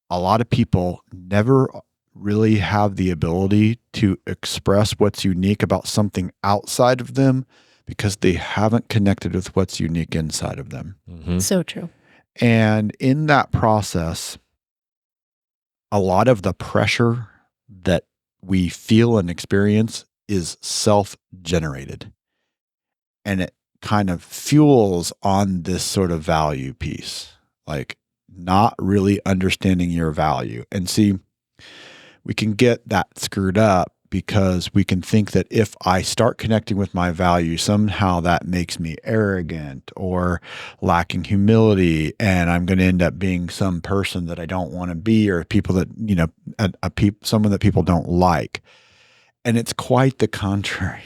a lot of people never really have the ability to express what's unique about something outside of them because they haven't connected with what's unique inside of them. Mm-hmm. So true. And in that process, a lot of the pressure that we feel and experience is self-generated. And it kind of fuels on this sort of value piece, like not really understanding your value. And see, we can get that screwed up because we can think that if I start connecting with my value, somehow that makes me arrogant or lacking humility, and I'm going to end up being some person that I don't want to be, or people that, someone that people don't like. And it's quite the contrary.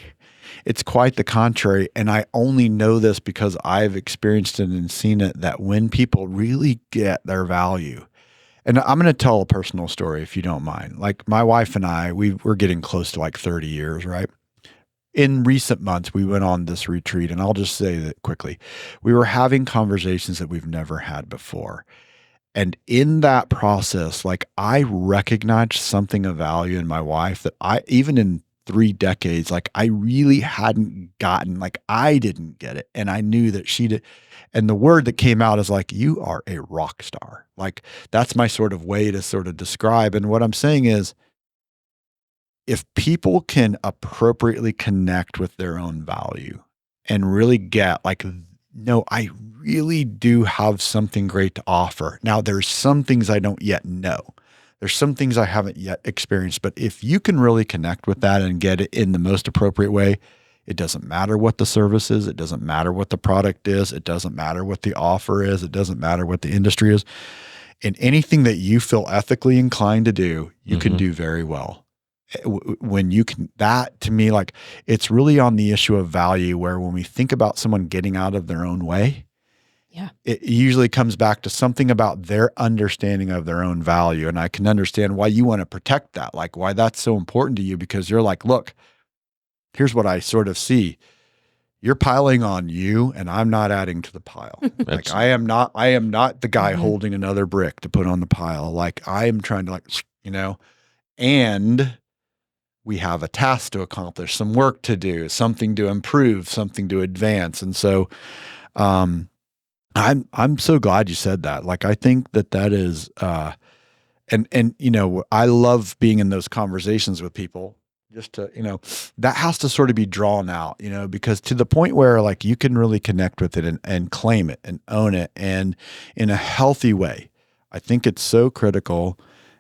It's quite the contrary. And I only know this because I've experienced it and seen it, that when people really get their value, and I'm going to tell a personal story if you don't mind. Like my wife and I, we're getting close to like 30 years, right? In recent months, we went on this retreat, and I'll just say that quickly. We were having conversations that we've never had before. And in that process, like I recognized something of value in my wife that even in 3 decades, like I really hadn't gotten, like I didn't get it. And I knew that she did. And the word that came out is like, you are a rock star. Like that's my sort of way to sort of describe. And what I'm saying is, if people can appropriately connect with their own value and really get like, no, I really do have something great to offer. Now there's some things I don't yet know. There's some things I haven't yet experienced, but if you can really connect with that and get it in the most appropriate way, it doesn't matter what the service is. It doesn't matter what the product is. It doesn't matter what the offer is. It doesn't matter what the industry is. And anything that you feel ethically inclined to do, you can do very well. When you can, that to me, like it's really on the issue of value, where when we think about someone getting out of their own way, it usually comes back to something about their understanding of their own value. And I can understand why you want to protect that, like why that's so important to you, because you're like, look, here's what I sort of see. You're piling on you, and I'm not adding to the pile. Like I am not the guy holding another brick to put on the pile. Like I am trying to and we have a task to accomplish, some work to do, something to improve, something to advance. And so, I'm so glad you said that. Like, I think that is, and I love being in those conversations with people, just to, that has to sort of be drawn out, because to the point where like you can really connect with it and claim it and own it, and in a healthy way. I think it's so critical.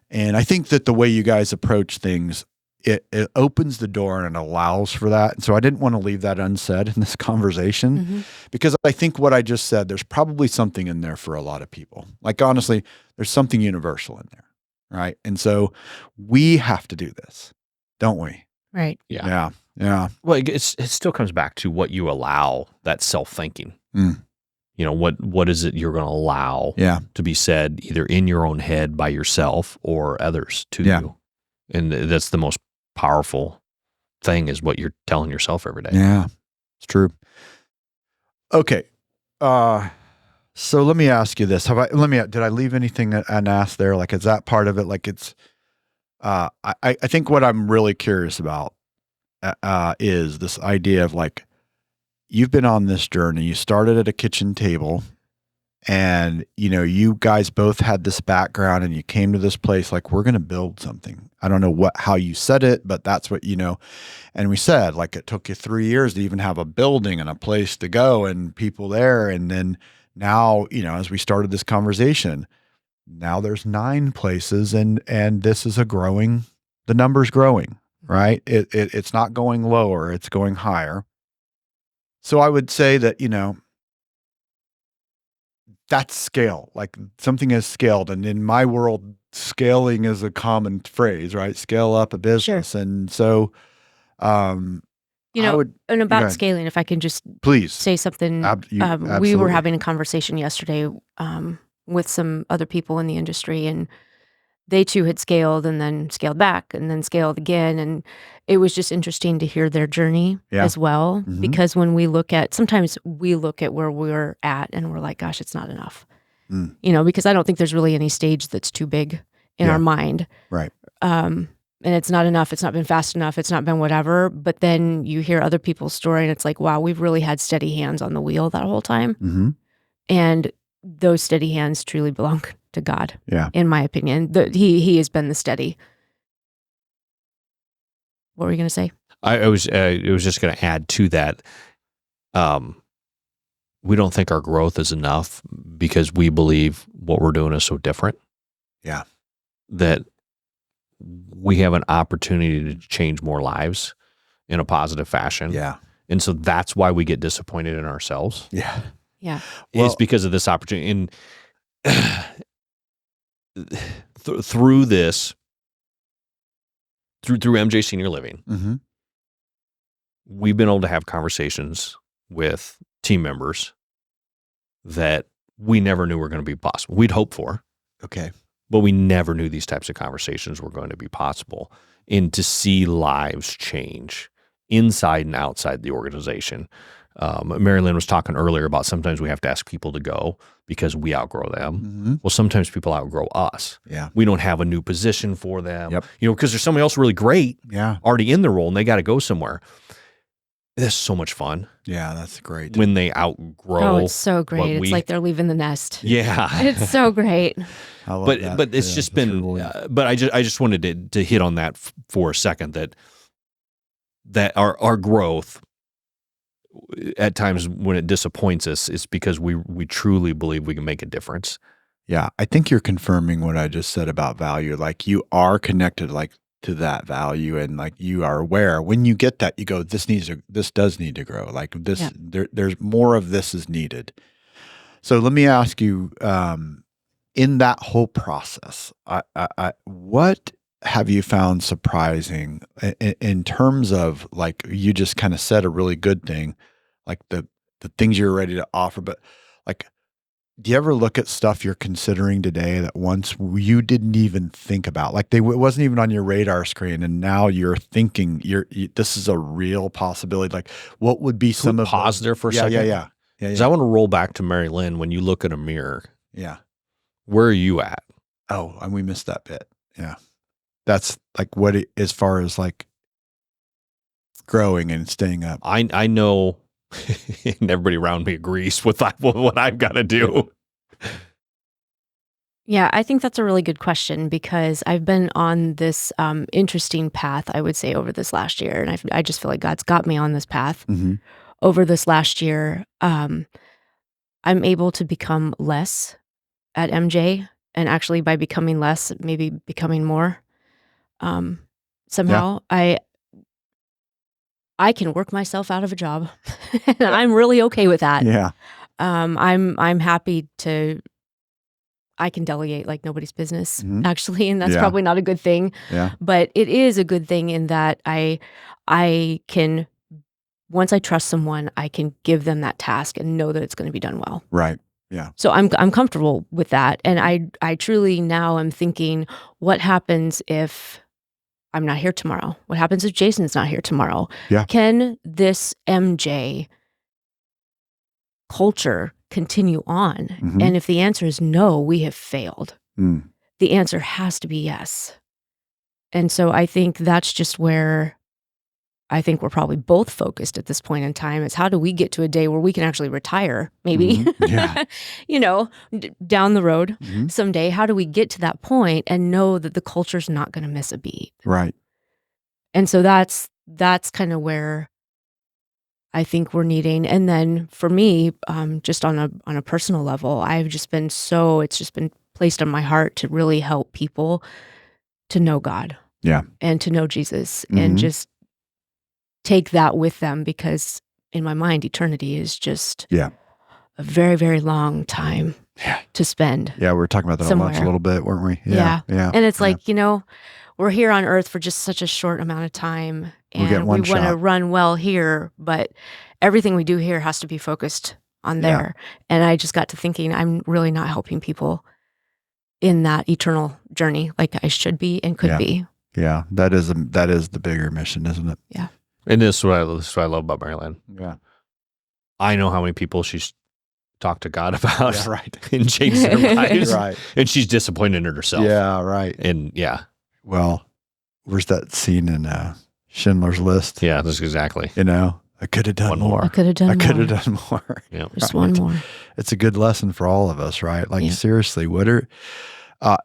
And I think that the way you guys approach things, it opens the door and it allows for that. And so I didn't want to leave that unsaid in this conversation, because I think what I just said, there's probably something in there for a lot of people. Like, honestly, there's something universal in there, right? And so we have to do this, don't we? Right. Yeah. Yeah. Well, it still comes back to what you allow, that self-thinking. What is it you're going to allow to be said either in your own head by yourself or others to you? And that's the most powerful thing, is what you're telling yourself every day. Yeah, it's true. Okay. So let me ask you this. Did I leave anything unasked there? Like, is that part of it? Like it's, I think what I'm really curious about, is this idea of like, you've been on this journey. You started at a kitchen table And, you guys both had this background and you came to this place like, we're going to build something. I don't know how you said it, but that's what, and we said like it took you 3 years to even have a building and a place to go and people there. And then now, as we started this conversation, now there's 9 places and this is the number's growing, right? It's not going lower, it's going higher. So I would say that, that's scale. Like something is scaled. And in my world, scaling is a common phrase, right? Scale up a business. Sure. And so, and about scaling, if I can just please say something, we absolutely. were having a conversation yesterday with some other people in the industry, and they too had scaled and then scaled back and then scaled again. And it was just interesting to hear their journey as well. Mm-hmm. Because when sometimes we look at where we're at and we're like, gosh, it's not enough. Because I don't think there's really any stage that's too big in our mind. Right. And it's not enough. It's not been fast enough. It's not been whatever. But then you hear other people's story and it's like, wow, we've really had steady hands on the wheel that whole time. Mm-hmm. And those steady hands truly belong to God. Yeah. In my opinion, he has been the steady. What were you going to say? I was just going to add to that. We don't think our growth is enough because we believe what we're doing is so different. Yeah. That we have an opportunity to change more lives in a positive fashion. Yeah. And so that's why we get disappointed in ourselves. Yeah. Yeah. It's because of this opportunity. And through MJ Senior Living, mm-hmm. we've been able to have conversations with team members that we never knew were going to be possible. We'd hope for. Okay. But we never knew these types of conversations were going to be possible. And to see lives change inside and outside the organization. Mary Lynn was talking earlier about sometimes we have to ask people to go because we outgrow them. Mm-hmm. Well, sometimes people outgrow us. Yeah. We don't have a new position for them. Yep. Because there's somebody else really great already in the role and they got to go somewhere. That's so much fun. Yeah, that's great. When they outgrow. Oh, it's so great. It's like they're leaving the nest. Yeah. It's so great. I love that. But it's just been, but I just wanted to hit on that for a second, that our growth at times when it disappoints us is because we truly believe we can make a difference. Yeah. I think you're confirming what I just said about value. Like you are connected to that value and like you are aware when you get that, you go, this does need to grow. Like this, there's more of this is needed. So let me ask you, in that whole process, what have you found surprising in terms of like, you just kind of said a really good thing, like the things you're ready to offer, but like, do you ever look at stuff you're considering today that once you didn't even think about, like it wasn't even on your radar screen, and now you're thinking this is a real possibility? Like, what would be some of pause there for a second? Yeah. Because I want to roll back to Mary Lynn. When you look at a mirror, where are you at? Oh, and we missed that bit. Yeah, that's like as far as like growing and staying up. I know. And everybody around me agrees with what I've got to do. Yeah, I think that's a really good question because I've been on this interesting path, I would say, over this last year. And I just feel like God's got me on this path. Mm-hmm. Over this last year. I'm able to become less at MJ. And actually by becoming less, maybe becoming more. Somehow I can work myself out of a job and I'm really okay with that. Yeah. I'm happy I can delegate like nobody's business actually. And that's probably not a good thing, but it is a good thing in that I can, once I trust someone, I can give them that task and know that it's going to be done well. Right. Yeah. So I'm comfortable with that. And I truly now am thinking, what happens if I'm not here tomorrow? What happens if Jason's not here tomorrow? Yeah. Can this MJ culture continue on? Mm-hmm. And if the answer is no, we have failed. Mm. The answer has to be yes. And so I think that's just where I think we're probably both focused at this point in time is how do we get to a day where we can actually retire, maybe, down the road someday. How do we get to that point and know that the culture's not going to miss a beat? Right. And so that's kind of where I think we're needing. And then for me, just on a personal level, it's just been placed on my heart to really help people to know God. Yeah. And to know Jesus and just take that with them, because in my mind, eternity is just a very, very long time to spend. Yeah, we were talking about that somewhere. On lunch a little bit, weren't we? Yeah. And it's like, we're here on earth for just such a short amount of time, and we want to run well here, but everything we do here has to be focused on there. And I just got to thinking, I'm really not helping people in that eternal journey like I should be and could be. Yeah, that is the bigger mission, isn't it? Yeah. And this is what I love about Mary Lynn. Yeah. I know how many people she's talked to God about. Yeah, right. And changed their lives. Right. And she's disappointed in herself. Yeah, right. And well, where's that scene in Schindler's List? Yeah, that's exactly. I could have done more. I could have done more. Yeah. Just one more. It's a good lesson for all of us, right? Like, seriously, what are, I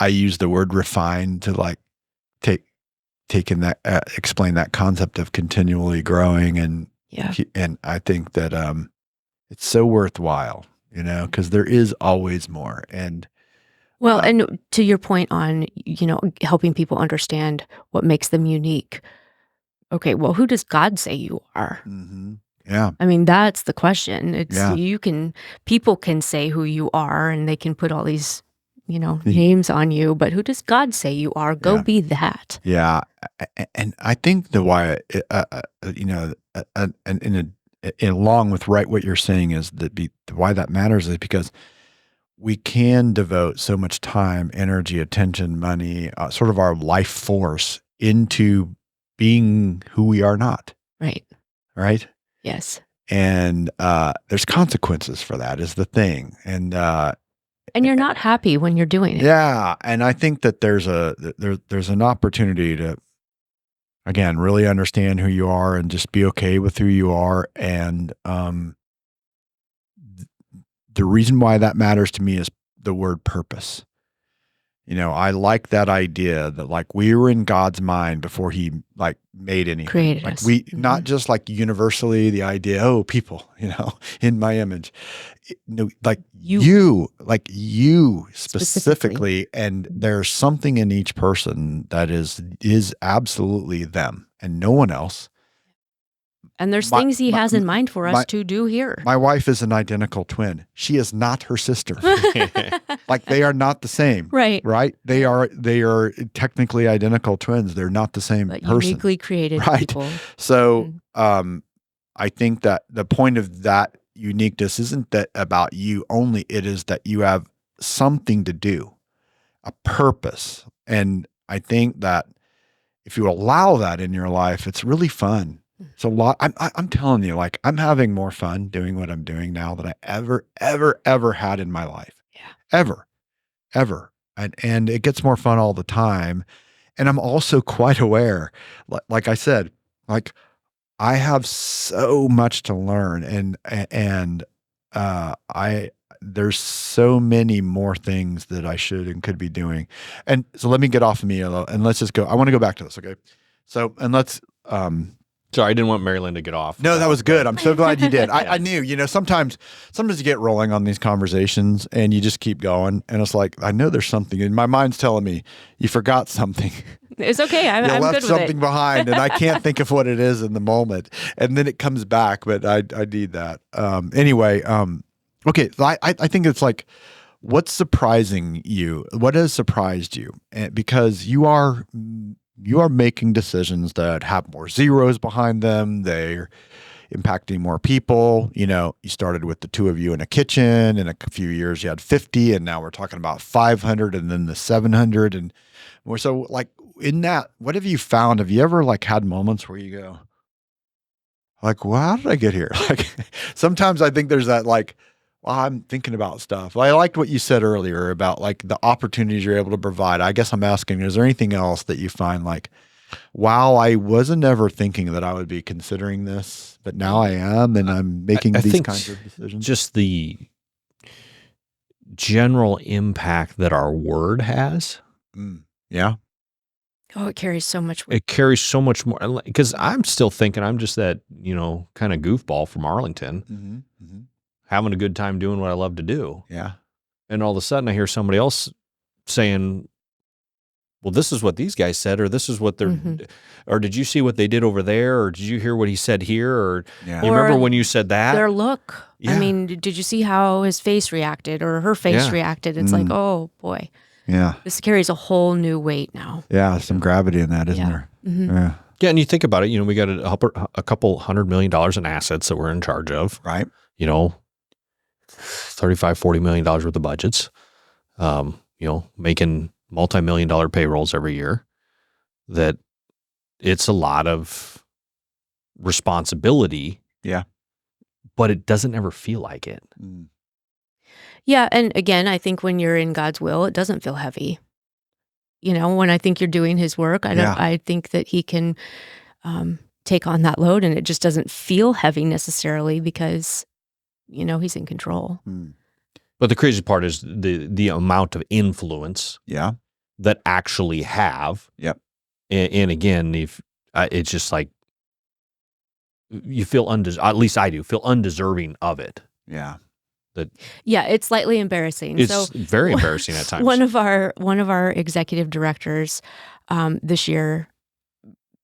use the word refine to like taking that, explain that concept of continually growing. And I think that it's so worthwhile, because there is always more. And well, and to your point on, helping people understand what makes them unique. Okay, well, who does God say you are? Yeah. I mean, that's the question. It's people can say who you are, and they can put all these, names on you, but who does God say you are? Go be that. Yeah. And I think the why, along with what you're saying is why that matters is because we can devote so much time, energy, attention, money, sort of our life force into being who we are not. Right. Right? Yes. And there's consequences for that is the thing. And you're not happy when you're doing it. Yeah. And I think that there's an opportunity to, again, really understand who you are and just be okay with who you are. And the reason why that matters to me is the word purpose. I like that idea that like we were in God's mind before he like made anything. Created like us. We, not just like universally the idea, people, in my image. No, like you specifically. And there's something in each person that is absolutely them and no one else. And there's things he has in mind for us to do here. My wife is an identical twin. She is not her sister. Like they are not the same. Right. Right? They are technically identical twins. They're not the same person. Uniquely created people. So I think that the point of that uniqueness isn't that about you only. It is that you have something to do, a purpose. And I think that if you allow that in your life, it's really fun. It's a lot. I'm telling you, like I'm having more fun doing what I'm doing now than I ever had in my life. Yeah. Ever. And it gets more fun all the time. And I'm also quite aware, like I said, like I have so much to learn and there's so many more things that I should and could be doing. And so let me get off of me and let's just go. I want to go back to this. Okay. So, and let's, sorry, I didn't want Mary Lynn to get off. No, that was good. I'm so glad you did. I knew, sometimes you get rolling on these conversations and you just keep going. And it's like, I know there's something and my mind's telling me you forgot something. It's okay. I'm good with it. You left something behind and I can't think of what it is in the moment. And then it comes back, but I need that. Anyway, okay. So I think it's like, what's surprising you? What has surprised you? Because you are making decisions that have more zeros behind them. They're impacting more people. You started with the two of you in a kitchen. In a few years, you had 50, and now we're talking about 500 and then the 700. And more. So like in that, what have you found? Have you ever like had moments where you go like, well, how did I get here? Like sometimes I think there's that like, well, I'm thinking about stuff. I liked what you said earlier about like the opportunities you're able to provide. I guess I'm asking, is there anything else that you find like, wow, I wasn't ever thinking that I would be considering this, but now I am, and I'm making these kinds of decisions. Just the general impact that our word has. Yeah. Oh, it carries so much weight. It carries so much more. Because I'm still thinking I'm just that, kind of goofball from Arlington, having a good time doing what I love to do. Yeah. And all of a sudden I hear somebody else saying, well, this is what these guys said, or this is what they're, or did you see what they did over there? Or did you hear what he said here? Or you remember when you said that? Their look. Yeah. I mean, did you see how his face reacted or her face reacted? It's like, oh boy. Yeah. This carries a whole new weight now. Yeah. Some gravity in that, isn't there? Yeah. Yeah. And you think about it, we got a couple $100 million in assets that we're in charge of. Right. $35, $40 million worth of budgets, making multi-million-dollar payrolls every year, that it's a lot of responsibility. Yeah. But it doesn't ever feel like it. Yeah. And again, I think when you're in God's will, it doesn't feel heavy. When I think you're doing his work, I think that he can take on that load, and it just doesn't feel heavy necessarily because, he's in control. But the crazy part is the amount of influence that actually have. Yep. And again, if it's just like you feel at least I do feel undeserving of it. Yeah. It's slightly embarrassing. It's very embarrassing at times. One of our executive directors this year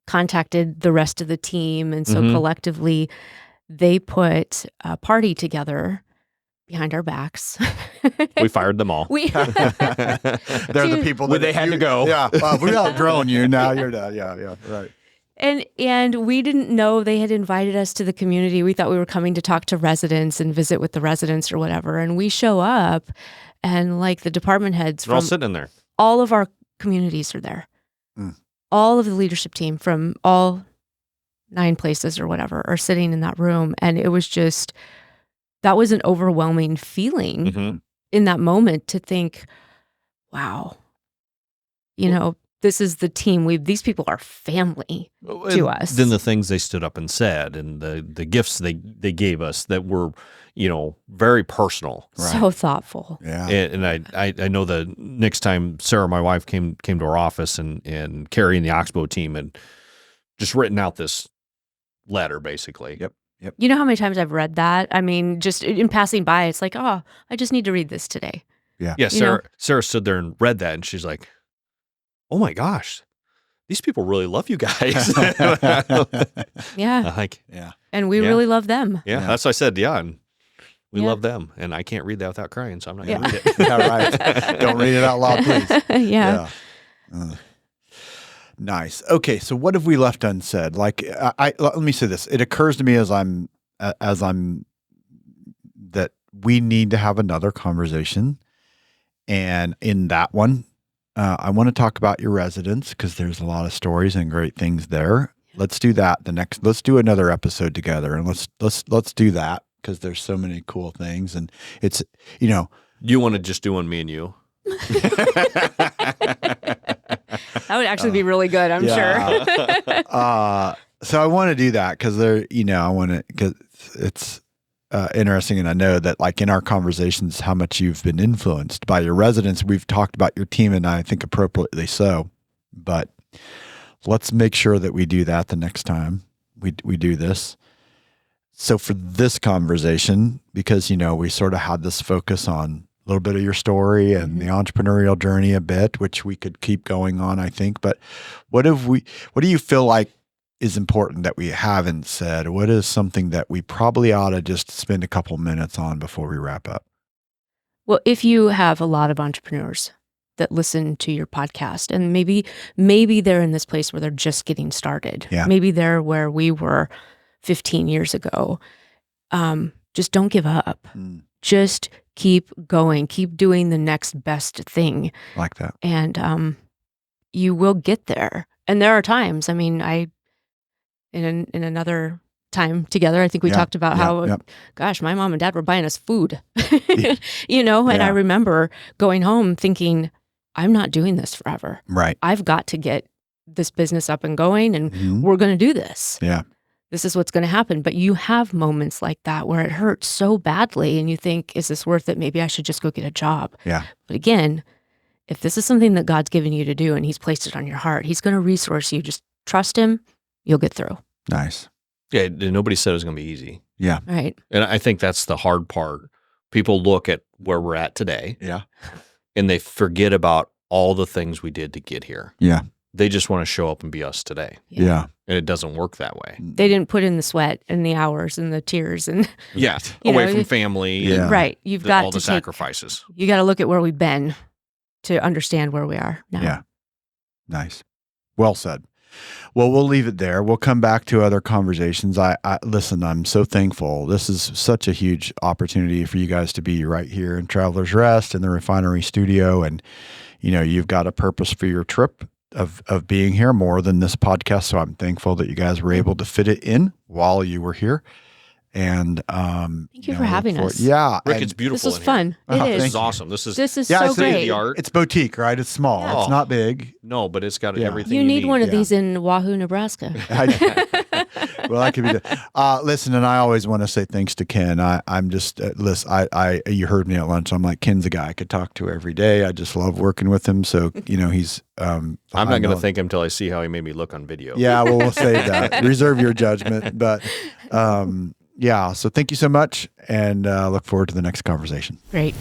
contacted the rest of the team, and so collectively they put a party together behind our backs. We fired them all. They're the people that they had to go. Yeah, we've outgrown you. Now you're done. Yeah, right. And we didn't know they had invited us to the community. We thought we were coming to talk to residents and visit with the residents or whatever. And we show up, and like the department heads They're all sitting in there. All of our communities are there. All of the leadership team from all 9 places or whatever are sitting in that room. And it was just, that was an overwhelming feeling in that moment to think, wow, this is the team. These people are family to us. Then the things they stood up and said, and the gifts they gave us that were, very personal. Right. So thoughtful. Yeah. And I know the next time Sarah, my wife, came to our office, and Carrie and the Oxbow team had just written out this letter, basically. Yep. You know how many times I've read that? I mean, just in passing by, it's like, oh, I just need to read this today. Yeah. Yeah. Sarah stood there and read that, and she's like, oh my gosh, these people really love you guys. Yeah. Yeah. And we really love them. Yeah. That's what I said. Yeah. And we love them. And I can't read that without crying, so I'm not going to read it. Yeah, right. Don't read it out loud, please. Yeah. Nice. Okay. So what have we left unsaid? Like, let me say this. It occurs to me as I'm that we need to have another conversation. And in that one, I want to talk about your residence, because there's a lot of stories and great things there. Let's do that. Let's do another episode together, and let's do that, because there's so many cool things, and it's, You want to just do one, me and you? That would actually be really good, I'm sure. So I want to do that because because it's interesting, and I know that, like, in our conversations, how much you've been influenced by your residents. We've talked about your team, and I think appropriately so. But let's make sure that we do that the next time we do this. So for this conversation, because we sort of had this focus on a little bit of your story and the entrepreneurial journey a bit, which we could keep going on, I think. But what do you feel like is important that we haven't said? What is something that we probably ought to just spend a couple minutes on before we wrap up? Well, if you have a lot of entrepreneurs that listen to your podcast, and maybe they're in this place where they're just getting started. Yeah. Maybe they're where we were 15 years ago. Just don't give up. Just keep going. Keep doing the next best thing. Like that. And you will get there. And there are times, I mean, in another time together, I think we talked about how, gosh, my mom and dad were buying us food, and I remember going home thinking, I'm not doing this forever. Right. I've got to get this business up and going, and we're going to do this. Yeah. This is what's going to happen. But you have moments like that where it hurts so badly and you think, is this worth it? Maybe I should just go get a job. Yeah. But again, if this is something that God's given you to do and he's placed it on your heart, he's going to resource you. Just trust him. You'll get through. Nice. Yeah. Nobody said it was going to be easy. Yeah. Right. And I think that's the hard part. People look at where we're at today. Yeah. And they forget about all the things we did to get here. Yeah. They just want to show up and be us today. Yeah. And it doesn't work that way. They didn't put in the sweat and the hours and the tears and Yeah. You Away know, from family. Yeah. And right. You've got all to the sacrifices. You got to look at where we've been to understand where we are now. Yeah. Nice. Well said. Well, we'll leave it there. We'll come back to other conversations. Listen, I'm so thankful. This is such a huge opportunity for you guys to be right here in Traveler's Rest in the Refinery studio. And, you know, you've got a purpose for your trip of being here more than this podcast. So I'm thankful that you guys were able to fit it in while you were here. And thank you for having us. Yeah, Rick, it's beautiful. This was in fun. Here. It is. This is awesome. This is so great. the art. It's boutique, right? It's small. Yeah. It's not big. No, but it's got Yeah. everything You you need one of Yeah. these in Wahoo, Nebraska. Well, that could be listen, and I always want to say thanks to Ken. I'm just listen. You heard me at lunch. I'm like, Ken's a guy I could talk to every day. I just love working with him. So you know, he's. I'm not going to thank him until I see how he made me look on video. Yeah, well, we'll save that. Reserve your judgment. But yeah, so thank you so much, and look forward to the next conversation. Great.